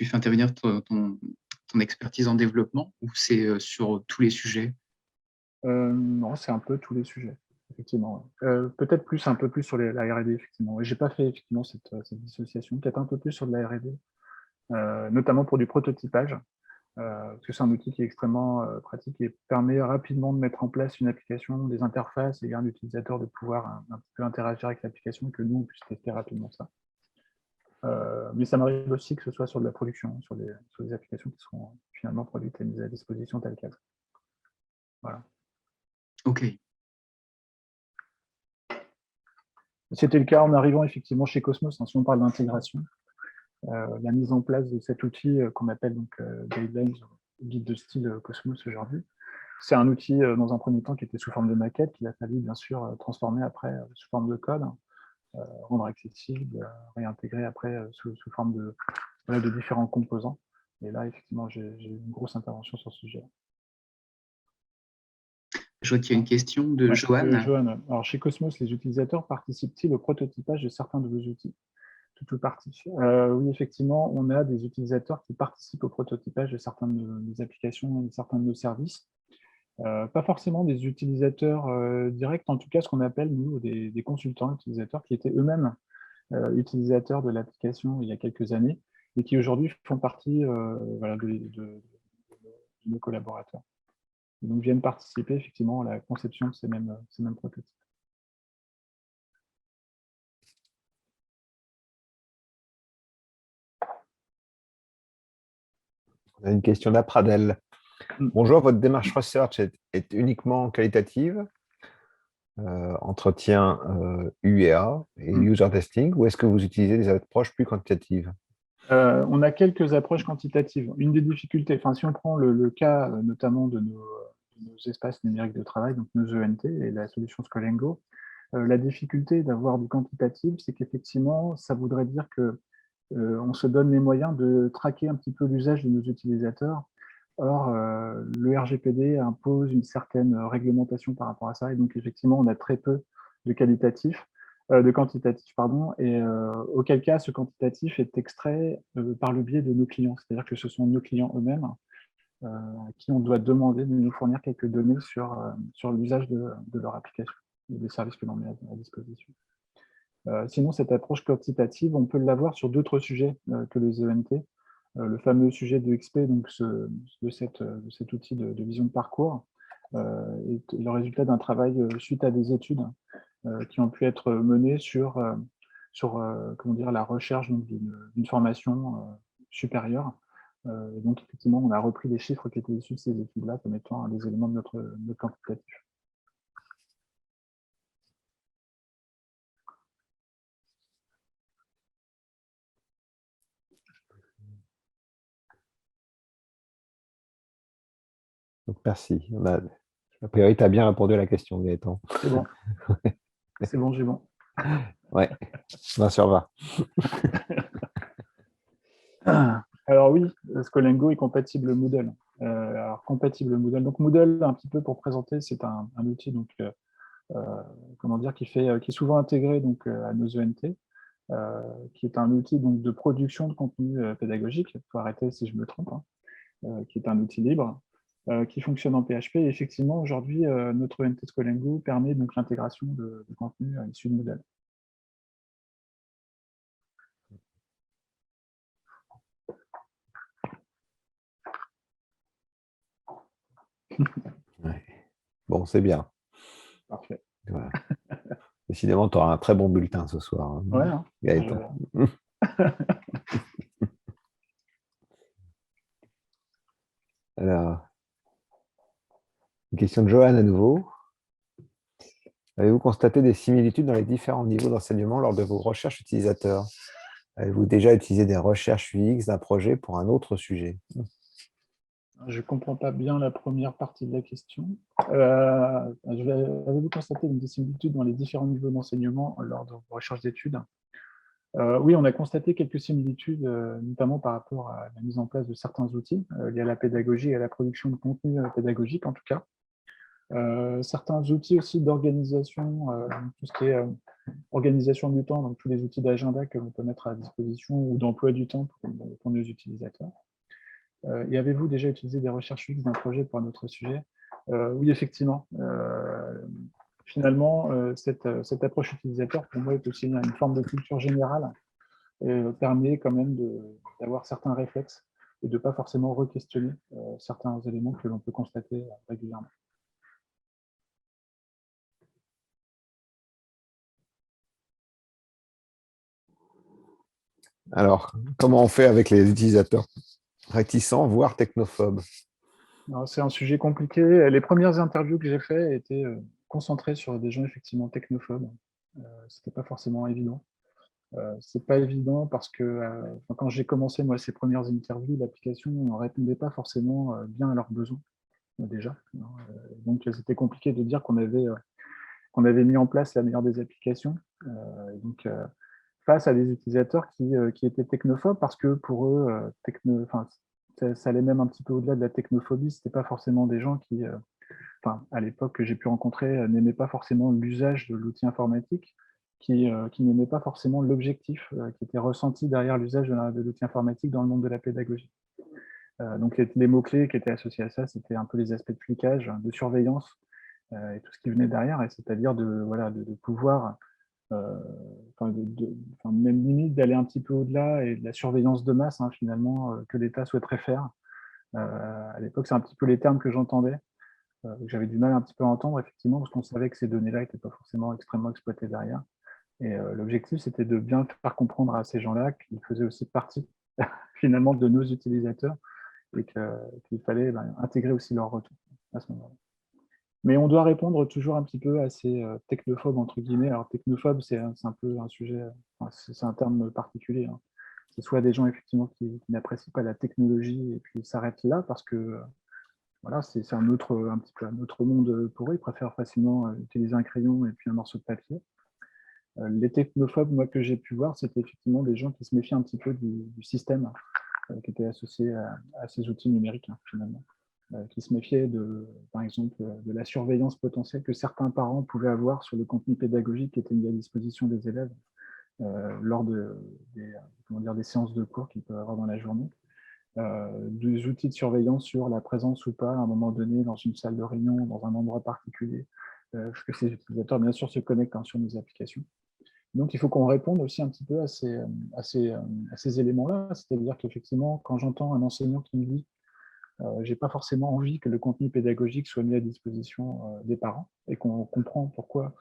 fais intervenir ton expertise en développement, ou c'est sur tous les sujets? Non, c'est un peu tous les sujets, effectivement. Peut-être un peu plus sur la R&D, effectivement. Je n'ai pas fait effectivement cette dissociation, peut-être un peu plus sur de la R&D, notamment pour du prototypage, parce que c'est un outil qui est extrêmement pratique et permet rapidement de mettre en place une application, des interfaces et un utilisateur de pouvoir un petit peu interagir avec l'application et que nous, on puisse tester rapidement ça. Mais ça m'arrive aussi que ce soit sur de la production, sur des applications qui seront finalement produites et mises à disposition telles quelles. Voilà. Ok. C'était le cas en arrivant effectivement chez Cosmos, hein, si on parle d'intégration. La mise en place de cet outil qu'on appelle donc Guidelines, guide de style Cosmos aujourd'hui. C'est un outil dans un premier temps qui était sous forme de maquette, qu'il a fallu bien sûr transformer après sous forme de code, rendre accessible, réintégrer après sous forme de différents composants. Et là, effectivement, j'ai eu une grosse intervention sur ce sujet. Je vois qu'il y a une question de Johan. Johan. Alors, chez Cosmos, les utilisateurs participent-ils au prototypage de certains de vos outils? Tout ou partie. Oui, effectivement, on a des utilisateurs qui participent au prototypage de certaines de nos applications et de certains de nos services. Pas forcément des utilisateurs directs, en tout cas ce qu'on appelle, nous, des consultants utilisateurs qui étaient eux-mêmes utilisateurs de l'application il y a quelques années et qui aujourd'hui font partie voilà, de nos collaborateurs. Et donc viennent participer effectivement à la conception de ces mêmes prototypes. On a une question d'Apradel. Bonjour, votre démarche research est uniquement qualitative, entretien UA et user testing, ou est-ce que vous utilisez des approches plus quantitatives? On a quelques approches quantitatives. Une des difficultés, enfin, si on prend le cas notamment de nos espaces numériques de travail, donc nos ENT et la solution Scolengo, la difficulté d'avoir du quantitatif, c'est qu'effectivement, ça voudrait dire que on se donne les moyens de traquer un petit peu l'usage de nos utilisateurs. Or, le RGPD impose une certaine réglementation par rapport à ça, et donc effectivement, on a très peu de quantitatif, pardon, et auquel cas ce quantitatif est extrait par le biais de nos clients, c'est-à-dire que ce sont nos clients eux-mêmes à qui on doit demander de nous fournir quelques données sur l'usage de leur application et des services que l'on met à disposition. Sinon, cette approche quantitative, on peut l'avoir sur d'autres sujets que les ENT. Le fameux sujet de XP, donc de cet outil de vision de parcours, est le résultat d'un travail suite à des études qui ont pu être menées sur comment dire, la recherche d'une formation supérieure. Donc, effectivement, on a repris les chiffres qui étaient issus de ces études-là comme étant des éléments de notre quantitatif. Donc, merci. A priori, tu as bien répondu à la question, Gaëtan. C'est bon. C'est bon, j'ai bon. Ouais, 20 sur 20. Alors oui, Scolingo est compatible Moodle. Alors compatible Moodle. Donc Moodle, un petit peu pour présenter, c'est un outil donc comment dire qui est souvent intégré donc à nos ENT, qui est un outil donc de production de contenu pédagogique. Il faut arrêter si je me trompe, hein, qui est un outil libre. Qui fonctionne en PHP. Et effectivement, aujourd'hui, notre ENT Scolingo permet donc l'intégration de contenu issu de Moodle. Ouais. Bon, c'est bien. Parfait. Voilà. Décidément, tu auras un très bon bulletin ce soir, hein, Ouais, hein, Gaëtan. Alors, une question de Johan à nouveau. Avez-vous constaté des similitudes dans les différents niveaux d'enseignement lors de vos recherches utilisateurs? Avez-vous déjà utilisé des recherches UX d'un projet pour un autre sujet? Je ne comprends pas bien la première partie de la question. Avez-vous constaté des similitudes dans les différents niveaux d'enseignement lors de vos recherches d'études? Oui, on a constaté quelques similitudes, notamment par rapport à la mise en place de certains outils liés à la pédagogie et à la production de contenu pédagogique, en tout cas. Certains outils aussi d'organisation, tout ce qui est organisation du temps, donc tous les outils d'agenda que l'on peut mettre à disposition ou d'emploi du temps pour nos utilisateurs. Et avez-vous déjà utilisé des recherches UX d'un projet pour un autre sujet? Oui, effectivement. Finalement, cette approche utilisateur, pour moi, est aussi une forme de culture générale et permet quand même d'avoir certains réflexes et de ne pas forcément re-questionner certains éléments que l'on peut constater régulièrement. Alors, comment on fait avec les utilisateurs réticents, voire technophobes? C'est un sujet compliqué. Les premières interviews que j'ai faites étaient concentrées sur des gens effectivement technophobes. Ce n'était pas forcément évident. C'est pas évident parce que quand j'ai commencé moi ces premières interviews, l'application ne répondait pas forcément bien à leurs besoins déjà. Donc c'était compliqué de dire qu'on avait mis en place la meilleure des applications. Donc face à des utilisateurs qui étaient technophobes parce que pour eux, ça allait même un petit peu au-delà de la technophobie. C'était pas forcément des gens qui, à l'époque que j'ai pu rencontrer, n'aimaient pas forcément l'usage de l'outil informatique, qui n'aimaient pas forcément l'objectif qui était ressenti derrière l'usage de l'outil informatique dans le monde de la pédagogie. Donc les mots-clés qui étaient associés à ça, c'était un peu les aspects de flicage, de surveillance et tout ce qui venait derrière, et c'est-à-dire de pouvoir même limite d'aller un petit peu au-delà et de la surveillance de masse finalement que l'État souhaiterait faire. À l'époque, c'est un petit peu les termes que j'entendais, que j'avais du mal un petit peu à entendre effectivement parce qu'on savait que ces données-là n'étaient pas forcément extrêmement exploitées derrière. Et l'objectif, c'était de bien faire comprendre à ces gens-là qu'ils faisaient aussi partie finalement de nos utilisateurs et qu'il fallait intégrer aussi leur retour à ce moment-là. Mais on doit répondre toujours un petit peu à ces technophobes, entre guillemets. Alors, technophobe, c'est un peu un sujet, c'est un terme particulier. Hein. C'est soit des gens, effectivement, qui n'apprécient pas la technologie et puis s'arrêtent là parce que voilà, c'est un petit peu un autre monde pour eux. Ils préfèrent facilement utiliser un crayon et puis un morceau de papier. Les technophobes, moi, que j'ai pu voir, c'était effectivement des gens qui se méfient un petit peu du système qui était associé à ces outils numériques, finalement. Qui se méfiaient, par exemple, de la surveillance potentielle que certains parents pouvaient avoir sur le contenu pédagogique qui était mis à disposition des élèves lors des séances de cours qu'ils peuvent avoir dans la journée. Des outils de surveillance sur la présence ou pas, à un moment donné, dans une salle de réunion, dans un endroit particulier, parce que ces utilisateurs, bien sûr, se connectent sur nos applications. Donc, il faut qu'on réponde aussi un petit peu à ces éléments-là. C'est-à-dire qu'effectivement, quand j'entends un enseignant qui me dit j'ai pas forcément envie que le contenu pédagogique soit mis à disposition des parents et qu'on comprend pourquoi.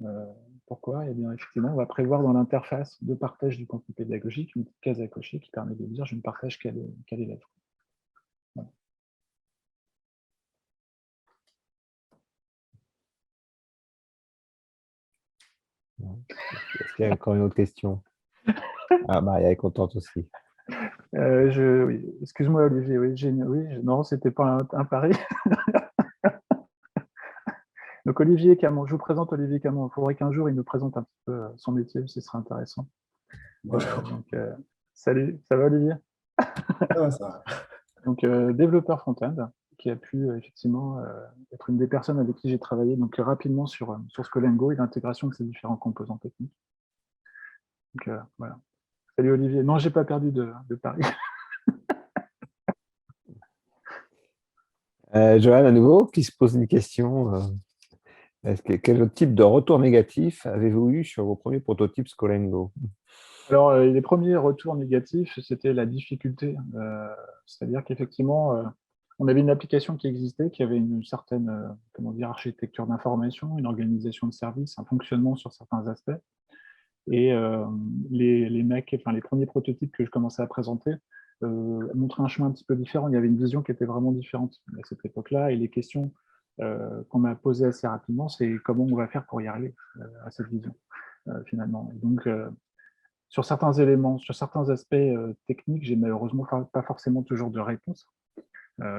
Et bien, effectivement, on va prévoir dans l'interface de partage du contenu pédagogique une petite case à cocher qui permet de dire je ne partage qu'à l'élève. Voilà. Est-ce qu'il y a encore une autre question? Ah, Maria est contente aussi. Oui. Excuse-moi, Olivier. Oui, non, c'était pas un pari. Donc Olivier Camon, je vous présente Olivier Camon. Il faudrait qu'un jour il nous présente un petit peu son métier, ce serait intéressant. Salut, ça va Olivier? Ça va. Donc développeur front-end, qui a pu effectivement être une des personnes avec qui j'ai travaillé donc, rapidement sur Scolengo et l'intégration de ces différents composants techniques. Donc voilà. Salut Olivier. Non, j'ai pas perdu de Paris. Johan, à nouveau, qui se pose une question. Quel type de retour négatif avez-vous eu sur vos premiers prototypes Scolengo? Alors, les premiers retours négatifs, c'était la difficulté. C'est-à-dire qu'effectivement, on avait une application qui existait, qui avait une certaine architecture d'information, une organisation de services, un fonctionnement sur certains aspects. Et les premiers prototypes que je commençais à présenter montraient un chemin un petit peu différent. Il y avait une vision qui était vraiment différente à cette époque-là. Et les questions qu'on m'a posées assez rapidement, c'est comment on va faire pour y arriver à cette vision, finalement. Et donc, sur certains éléments, sur certains aspects techniques, j'ai malheureusement pas forcément toujours de réponse.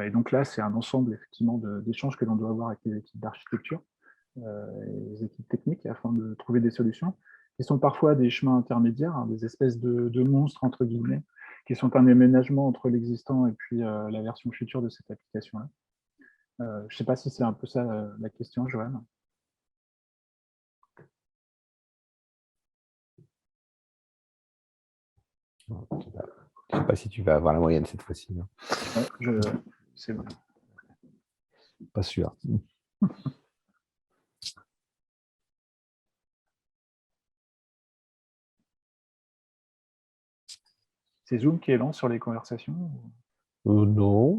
Et donc là, c'est un ensemble effectivement d'échanges que l'on doit avoir avec les équipes d'architecture et les équipes techniques afin de trouver des solutions qui sont parfois des chemins intermédiaires, hein, des espèces de monstres entre guillemets, qui sont un aménagement entre l'existant et puis la version future de cette application-là. Je ne sais pas si c'est un peu ça la question, Johan. Je ne sais pas si tu vas avoir la moyenne cette fois-ci. Ouais, c'est bon. Pas sûr. C'est Zoom qui est lent sur les conversations? Non,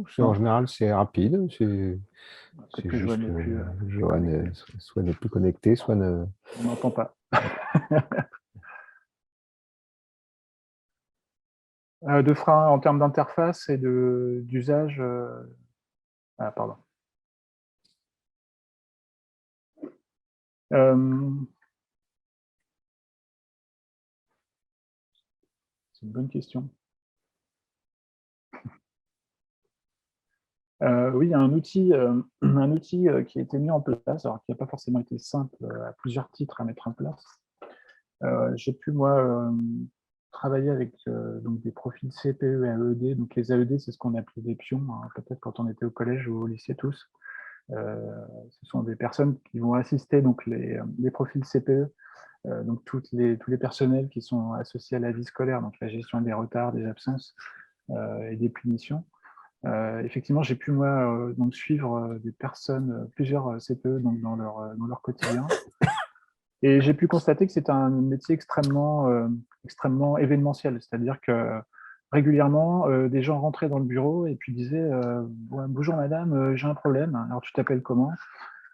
en Non. général, c'est rapide. C'est Peut-être que Johan n'est plus. Johan soit n'est plus connecté, soit ne. On n'entend pas. De frein en termes d'interface et d'usage. Ah, pardon. C'est une bonne question. Oui, il y a un outil qui a été mis en place, alors qui n'a pas forcément été simple à plusieurs titres à mettre en place. J'ai pu, moi, travailler avec donc des profils CPE et AED. Donc les AED, c'est ce qu'on appelait des pions, hein, peut-être quand on était au collège ou au lycée tous. Ce sont des personnes qui vont assister donc les profils CPE, donc tous les personnels qui sont associés à la vie scolaire, donc la gestion des retards, des absences et des punitions. Effectivement, j'ai pu moi donc suivre des personnes, plusieurs CPE donc dans leur quotidien, et j'ai pu constater que c'est un métier extrêmement événementiel, c'est-à-dire que régulièrement des gens rentraient dans le bureau et puis disaient bonjour madame, j'ai un problème. Alors tu t'appelles comment?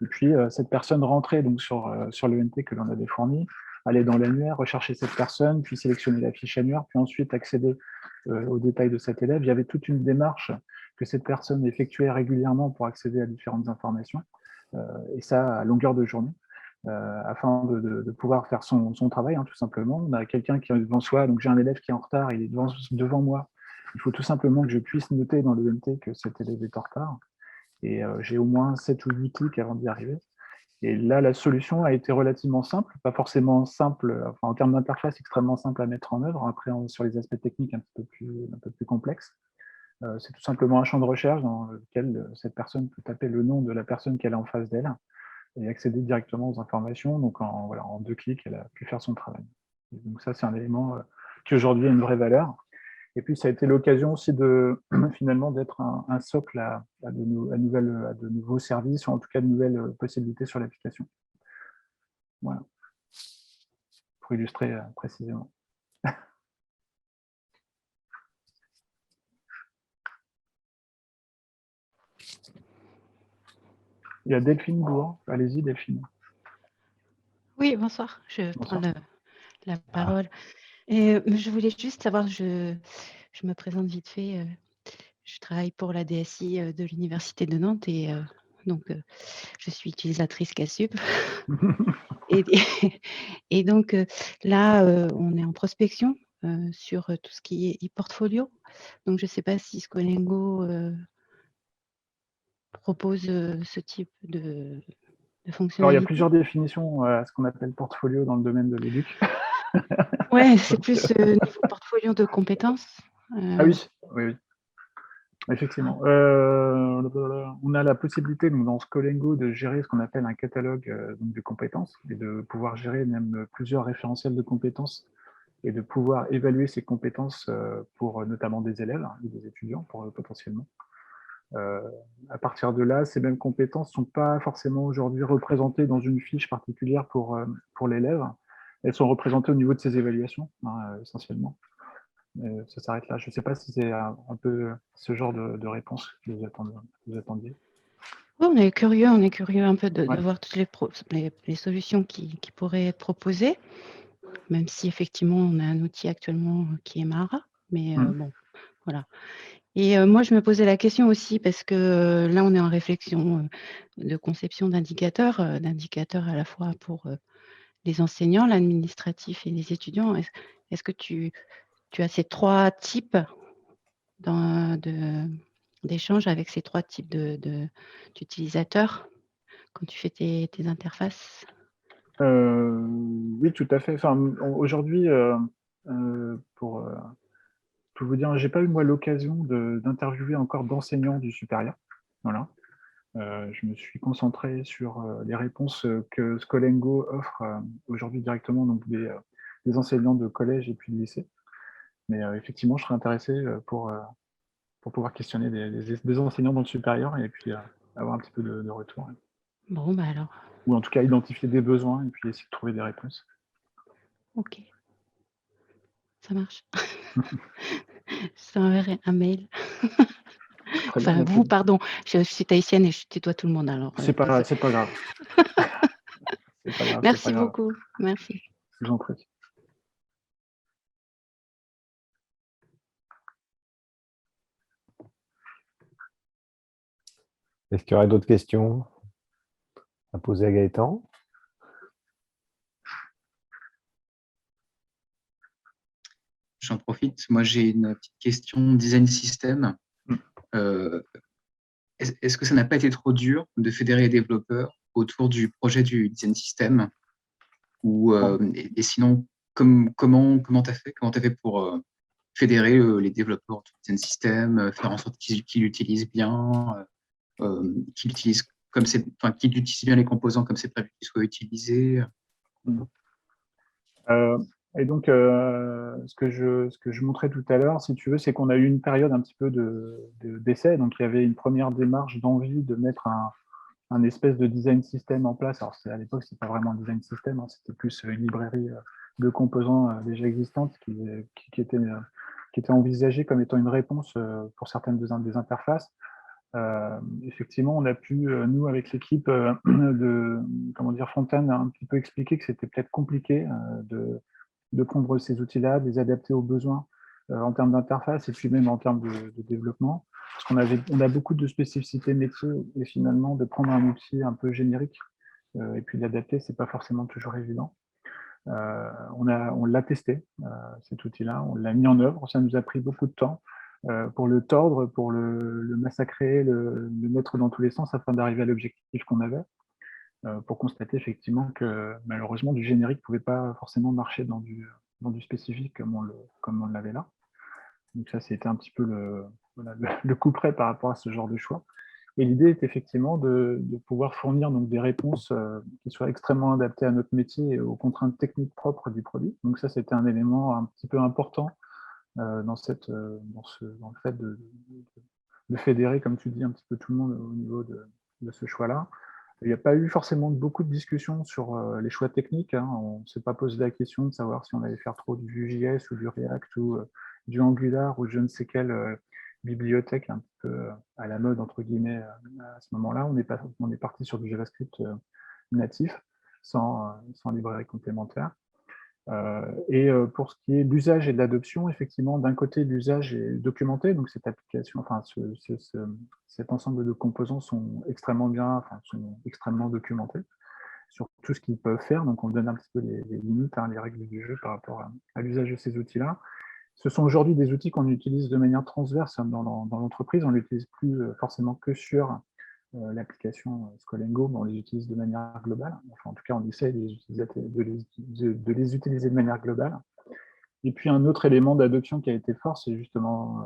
Et puis cette personne rentrait donc sur l'ENT que l'on avait fourni, allait dans l'annuaire, rechercher cette personne, puis sélectionner la fiche annuaire, puis ensuite accéder aux détails de cet élève. Il y avait toute une démarche que cette personne effectuait régulièrement pour accéder à différentes informations, et ça à longueur de journée, afin de pouvoir faire son travail, hein, tout simplement. On a quelqu'un qui est devant soi, donc j'ai un élève qui est en retard, il est devant moi. Il faut tout simplement que je puisse noter dans l'ENT que cet élève est en retard. Et j'ai au moins 7 ou 8 clics avant d'y arriver. Et là, la solution a été relativement simple, pas forcément simple, enfin, en termes d'interface, extrêmement simple à mettre en œuvre. Après, sur les aspects techniques un peu plus complexes, c'est tout simplement un champ de recherche dans lequel cette personne peut taper le nom de la personne qu'elle a en face d'elle et accéder directement aux informations. Donc, en 2 clics, elle a pu faire son travail. Et donc ça, c'est un élément qui aujourd'hui a une vraie valeur. Et puis, ça a été l'occasion aussi finalement d'être un socle à de nouveaux services, ou en tout cas de nouvelles possibilités sur l'application. Voilà. Pour illustrer précisément. Il y a Delphine Bourg. Allez-y, Delphine. Oui, bonsoir. Je Bonsoir. prends la parole. Et je voulais juste savoir, je me présente vite fait. Je travaille pour la DSI de l'Université de Nantes et donc je suis utilisatrice Casup. et donc là, on est en prospection sur tout ce qui est e-portfolio. Donc je ne sais pas si Scolengo propose ce type de Alors, il y a fonctionnalités. plusieurs définitions à ce qu'on appelle portfolio dans le domaine de l'éduc. Ouais, c'est plus niveau portfolio de compétences. Ah oui, oui. Effectivement. On a la possibilité donc, dans Scolengo de gérer ce qu'on appelle un catalogue donc, de compétences et de pouvoir gérer même plusieurs référentiels de compétences et de pouvoir évaluer ces compétences pour notamment des élèves ou des étudiants potentiellement. À partir de là, ces mêmes compétences ne sont pas forcément aujourd'hui représentées dans une fiche particulière pour l'élève. Elles sont représentées au niveau de ses évaluations, essentiellement. Ça s'arrête là. Je ne sais pas si c'est un peu ce genre de réponse que vous attendiez. Ouais, on est curieux un peu de Ouais. voir toutes les solutions qui pourraient être proposées, même si effectivement on a un outil actuellement qui est Mara, mais bon, voilà. Et moi, je me posais la question aussi parce que là, on est en réflexion de conception d'indicateurs à la fois pour les enseignants, l'administratif et les étudiants. Est-ce que tu as ces trois types d'échanges avec ces trois types d'utilisateurs quand tu fais tes interfaces? Oui, tout à fait. Enfin, aujourd'hui, pour tout vous dire, j'ai pas eu moi l'occasion d'interviewer encore d'enseignants du supérieur. Voilà. Je me suis concentré sur les réponses que Scolengo offre aujourd'hui directement, donc des enseignants de collège et puis de lycée. Mais effectivement, je serais intéressé pour pouvoir questionner des enseignants dans le supérieur et puis avoir un petit peu de retour. Bon, bah alors, Ou en tout cas, identifier des besoins et puis essayer de trouver des réponses. ok, ça marche. Je t'enverrai un mail. Très bien, Enfin, merci. vous, pardon, je suis tahitienne et je tutoie tout le monde alors. C'est pas grave. C'est pas grave, Merci c'est pas grave. beaucoup, merci. Je vous en prie. Est-ce qu'il y aurait d'autres questions à poser à Gaëtan? J'en profite. Moi, j'ai une petite question design system. Est-ce que ça n'a pas été trop dur de fédérer les développeurs autour du projet du design system ou, et sinon, comment tu as fait? Comment tu as fait pour fédérer les développeurs autour du design system, faire en sorte qu'ils l'utilisent bien, qu'ils utilisent qu'ils utilisent bien les composants comme c'est prévu qu'ils soient utilisés? Et donc, ce que je montrais tout à l'heure, si tu veux, c'est qu'on a eu une période un petit peu d'essai. Donc, il y avait une première démarche d'envie de mettre un espèce de design system en place. Alors, à l'époque, ce n'était pas vraiment un design system, hein, c'était plus une librairie de composants déjà existantes qui était envisagée comme étant une réponse pour certaines des interfaces. Effectivement, on a pu, nous, avec l'équipe de Fontaine, un petit peu expliquer que c'était peut-être compliqué de prendre ces outils-là, de les adapter aux besoins en termes d'interface et puis même en termes de développement. Parce on a beaucoup de spécificités métiers et finalement, de prendre un outil un peu générique et puis l'adapter, ce n'est pas forcément toujours évident. On l'a testé, cet outil-là, on l'a mis en œuvre, ça nous a pris beaucoup de temps pour le tordre, pour le massacrer, le mettre dans tous les sens afin d'arriver à l'objectif qu'on avait, pour constater effectivement que malheureusement du générique ne pouvait pas forcément marcher dans du spécifique comme on l'avait là. Donc ça, c'était un petit peu le coup près par rapport à ce genre de choix. Et l'idée est effectivement de pouvoir fournir donc, des réponses qui soient extrêmement adaptées à notre métier et aux contraintes techniques propres du produit. Donc ça, c'était un élément un petit peu important dans le fait de fédérer, comme tu dis, un petit peu tout le monde au niveau de ce choix-là. Il n'y a pas eu forcément beaucoup de discussions sur les choix techniques. Hein. On ne s'est pas posé la question de savoir si on allait faire trop du Vue.js ou du React ou du Angular ou je ne sais quelle bibliothèque un peu à la mode, entre guillemets, à ce moment-là. On est parti sur du JavaScript natif, sans librairie complémentaire. Et pour ce qui est d'usage et de l'adoption, effectivement, d'un côté, l'usage est documenté, donc cette application, enfin, cet ensemble de composants sont extrêmement documentés sur tout ce qu'ils peuvent faire. Donc, on donne un petit peu les limites, hein, les règles du jeu par rapport à l'usage de ces outils-là. Ce sont aujourd'hui des outils qu'on utilise de manière transverse dans l'entreprise. On ne l'utilise plus forcément que sur l'application Scolengo, mais on les utilise de manière globale. Enfin, en tout cas, on essaie de les utiliser de manière globale. Et puis, un autre élément d'adoption qui a été fort, c'est justement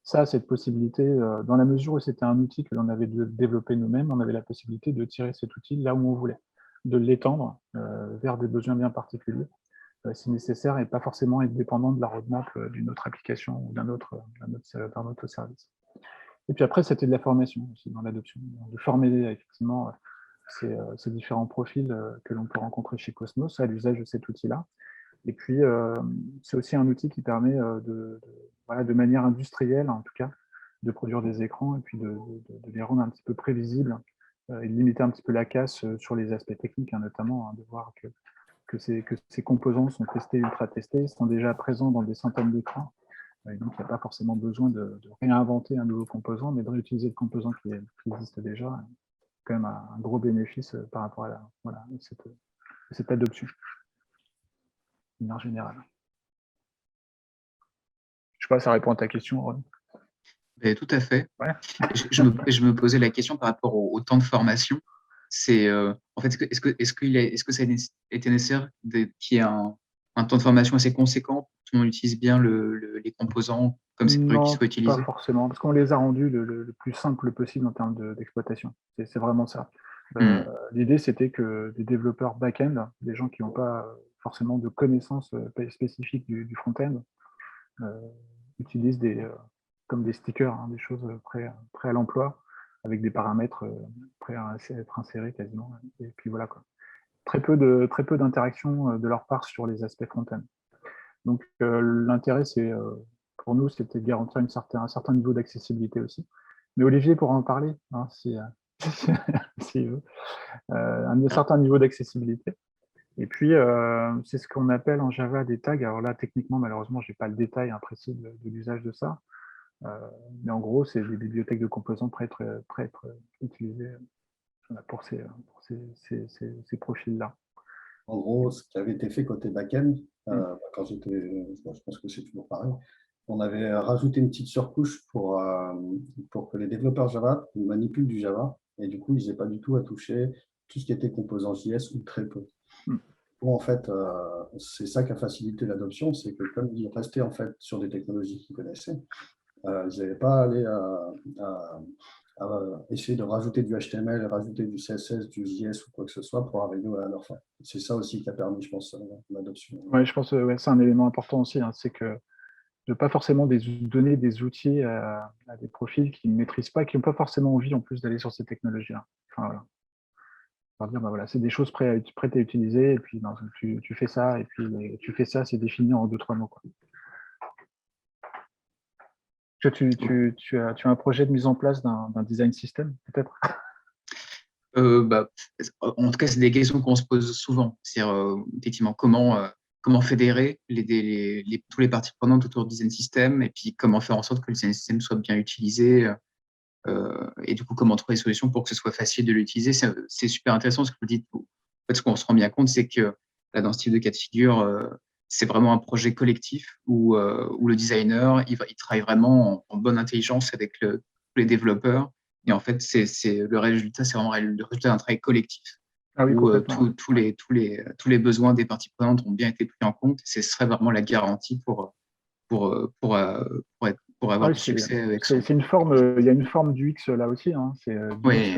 cette possibilité, dans la mesure où c'était un outil que l'on avait développé nous-mêmes, on avait la possibilité de tirer cet outil là où on voulait, de l'étendre vers des besoins bien particuliers, si nécessaire, et pas forcément être dépendant de la roadmap d'une autre application ou d'un autre service. Et puis après, c'était de la formation aussi dans l'adoption, de former effectivement ces différents profils que l'on peut rencontrer chez Cosmos à l'usage de cet outil-là. Et puis, c'est aussi un outil qui permet de manière industrielle, en tout cas, de produire des écrans et puis de les rendre un petit peu prévisibles et de limiter un petit peu la casse sur les aspects techniques, notamment, de voir que ces composants sont testés, ultra testés, sont déjà présents dans des centaines d'écrans. Et donc, il n'y a pas forcément besoin de réinventer un nouveau composant, mais de réutiliser le composant qui existe déjà. C'est quand même un gros bénéfice par rapport à cette adoption, de manière générale. Je ne sais pas, ça répond à ta question, Ron. Tout à fait. Ouais. Je me posais la question par rapport au temps de formation. C'est en fait, est-ce que ça a été nécessaire qu'il y ait un temps de formation assez conséquent pour que tout le monde utilise bien les composants comme c'est prévu qu'ils soient utilisés? Pas forcément, parce qu'on les a rendus le plus simple possible en termes d'exploitation. C'est vraiment ça. L'idée, c'était que des développeurs back-end, des gens qui n'ont pas forcément de connaissances spécifiques du front-end, utilisent comme des stickers, des choses prêtes à l'emploi, avec des paramètres prêts à être insérés quasiment. Et puis voilà, quoi. Très peu d'interaction de leur part sur les aspects front-end. Donc l'intérêt, pour nous, c'était de garantir un certain niveau d'accessibilité aussi. Mais Olivier pourra en parler, s'il veut. Un certain niveau d'accessibilité. Et puis, c'est ce qu'on appelle en Java des tags. Alors là, techniquement, malheureusement, je n'ai pas le détail précis de l'usage de ça. Mais en gros, c'est des bibliothèques de composants prêtes à être utilisées pour ces profils-là. En gros, ce qui avait été fait côté back-end, quand je pense que c'est toujours pareil, on avait rajouté une petite surcouche pour que les développeurs Java manipulent du Java, et du coup, ils n'aient pas du tout à toucher tout ce qui était composants JS ou très peu. Bon, en fait, c'est ça qui a facilité l'adoption, c'est que comme ils restaient en fait sur des technologies qu'ils connaissaient, ils n'avaient pas à aller à essayer de rajouter du HTML, rajouter du CSS, du JS ou quoi que ce soit pour arriver à leur fin. C'est ça aussi qui a permis, je pense, l'adoption. Oui, je pense que c'est un élément important aussi, c'est que de ne pas forcément donner des outils à des profils qui ne maîtrisent pas, qui n'ont pas forcément envie en plus d'aller sur ces technologies-là. Enfin, voilà. Dire, c'est des choses prêtes à utiliser, et puis tu fais ça, et puis tu fais ça, c'est défini en 2-3 mots, quoi. Tu as un projet de mise en place d'un design system, peut-être? En tout cas, c'est des questions qu'on se pose souvent. C'est-à-dire, effectivement, comment fédérer tous les parties prenantes autour du design system, et puis comment faire en sorte que le design system soit bien utilisé, et du coup, comment trouver des solutions pour que ce soit facile de l'utiliser. C'est super intéressant ce que vous dites. En fait, ce qu'on se rend bien compte, c'est que là, dans ce type de cas de figure, c'est vraiment un projet collectif où le designer, il travaille vraiment en bonne intelligence avec tous les développeurs. Et en fait, le résultat, c'est vraiment le résultat d'un travail collectif. Ah oui, où tous les besoins des parties prenantes ont bien été pris en compte. Ce serait vraiment la garantie pour avoir du succès avec ça. Il y a une forme du X là aussi. C'est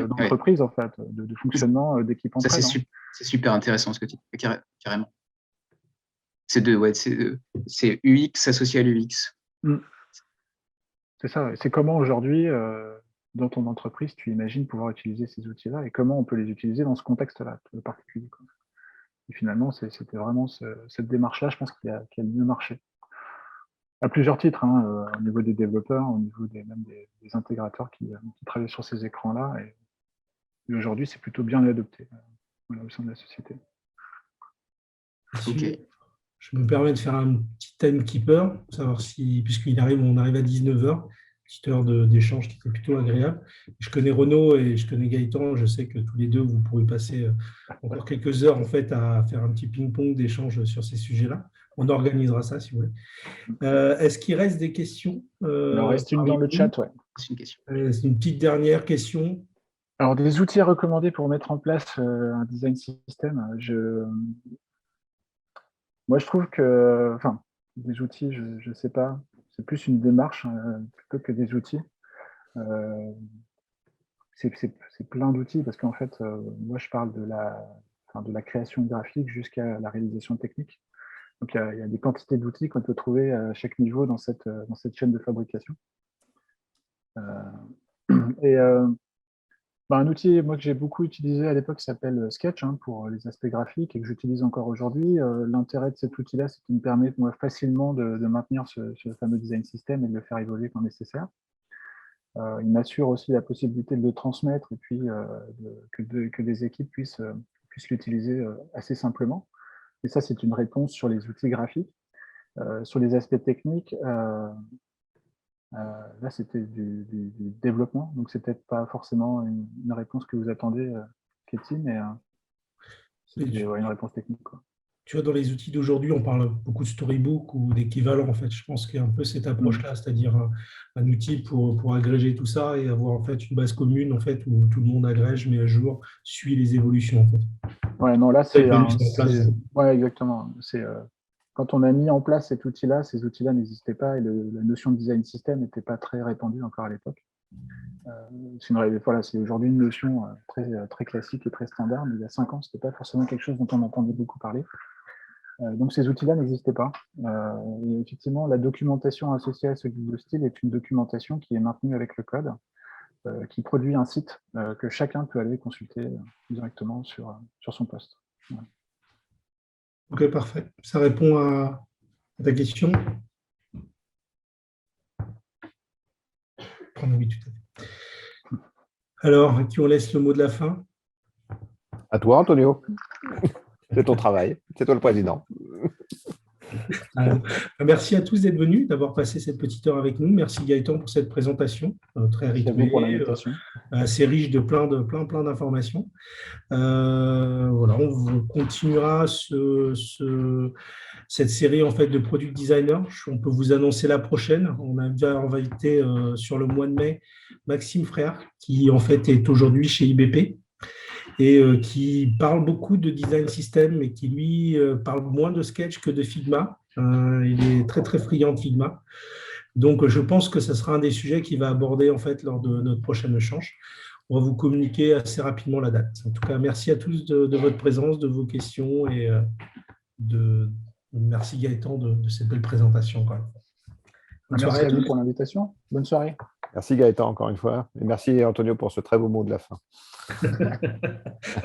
d'entreprise, en fait, de fonctionnement d'équipe entre elles. C'est super intéressant ce que tu dis, carrément. C'est UX associé à l'UX. C'est ça. C'est comment aujourd'hui, dans ton entreprise, tu imagines pouvoir utiliser ces outils-là et comment on peut les utiliser dans ce contexte-là particulier, quoi. Et finalement, c'était vraiment cette démarche-là, je pense, qui a le mieux marché. À plusieurs titres, au niveau des développeurs, au niveau même des intégrateurs qui travaillent sur ces écrans-là. Et aujourd'hui, c'est plutôt bien adopté au sein de la société. Okay. Je me permets de faire un petit timekeeper, pour savoir si, puisqu'on arrive à 19h, petite heure d'échange qui était plutôt agréable. Je connais Renaud et je connais Gaëtan, je sais que tous les deux, vous pourrez passer encore quelques heures en fait, à faire un petit ping-pong d'échange sur ces sujets-là. On organisera ça, si vous voulez. Est-ce qu'il reste des questions? Il en reste une dans le chat, ouais. C'est une question. C'est une petite dernière question. Alors, des outils à recommander pour mettre en place un design system, moi, je trouve que, enfin, des outils, je ne sais pas, c'est plus une démarche plutôt que des outils. C'est plein d'outils parce qu'en fait, moi, je parle de la création graphique jusqu'à la réalisation technique. Donc, il y a des quantités d'outils qu'on peut trouver à chaque niveau dans cette chaîne de fabrication. Et un outil, moi, que j'ai beaucoup utilisé à l'époque, s'appelle Sketch pour les aspects graphiques et que j'utilise encore aujourd'hui. L'intérêt de cet outil-là, c'est qu'il me permet moi, facilement de maintenir ce fameux design system et de le faire évoluer quand nécessaire. Il m'assure aussi la possibilité de le transmettre et puis que des équipes puissent l'utiliser assez simplement. Et ça, c'est une réponse sur les outils graphiques. Sur les aspects techniques, là, c'était du développement, donc c'est peut-être pas forcément une réponse que vous attendez, Katie, mais c'était une réponse technique, quoi. Tu vois, dans les outils d'aujourd'hui, on parle beaucoup de storybook ou d'équivalent, en fait. Je pense qu'il y a un peu cette approche-là, c'est-à-dire un outil pour agréger tout ça et avoir en fait une base commune en fait, où tout le monde agrège, met à jour, suit les évolutions. En fait. Ouais, non, là, c'est ouais, exactement. Quand on a mis en place cet outil-là, ces outils-là n'existaient pas et la notion de design system n'était pas très répandue encore à l'époque. C'est aujourd'hui une notion très classique et très standard, mais il y a 5 ans, ce n'était pas forcément quelque chose dont on entendait beaucoup parler. Donc ces outils-là n'existaient pas. Et effectivement, la documentation associée à ce guide de style est une documentation qui est maintenue avec le code, qui produit un site que chacun peut aller consulter directement sur son poste. Ouais. Ok, parfait. Ça répond à ta question. Oui, tout à fait. Alors, à qui on laisse le mot de la fin? À toi, Antonio. C'est ton travail. C'est toi le président. Merci à tous d'être venus, d'avoir passé cette petite heure avec nous. Merci Gaëtan pour cette présentation très rythmée, assez riche de plein d'informations. Voilà, on continuera cette série en fait de product designers. On peut vous annoncer la prochaine. On a déjà invité sur le mois de mai Maxime Frère, qui en fait est aujourd'hui chez IBP. Et qui parle beaucoup de design system, mais qui, lui, parle moins de Sketch que de Figma. Il est très, très friand de Figma. Donc, je pense que ce sera un des sujets qu'il va aborder en fait, lors de notre prochain échange. On va vous communiquer assez rapidement la date. En tout cas, merci à tous de votre présence, de vos questions et merci Gaëtan de cette belle présentation. Encore une fois. Merci à vous pour l'invitation. Bonne soirée. Merci Gaëtan, encore une fois. Et merci Antonio pour ce très beau mot de la fin.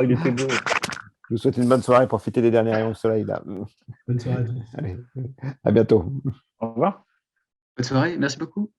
Il était beau. Je vous souhaite une bonne soirée. Profitez des derniers rayons de soleil là. Bonne soirée à tous. Allez, à bientôt. Au revoir. Bonne soirée. Merci beaucoup.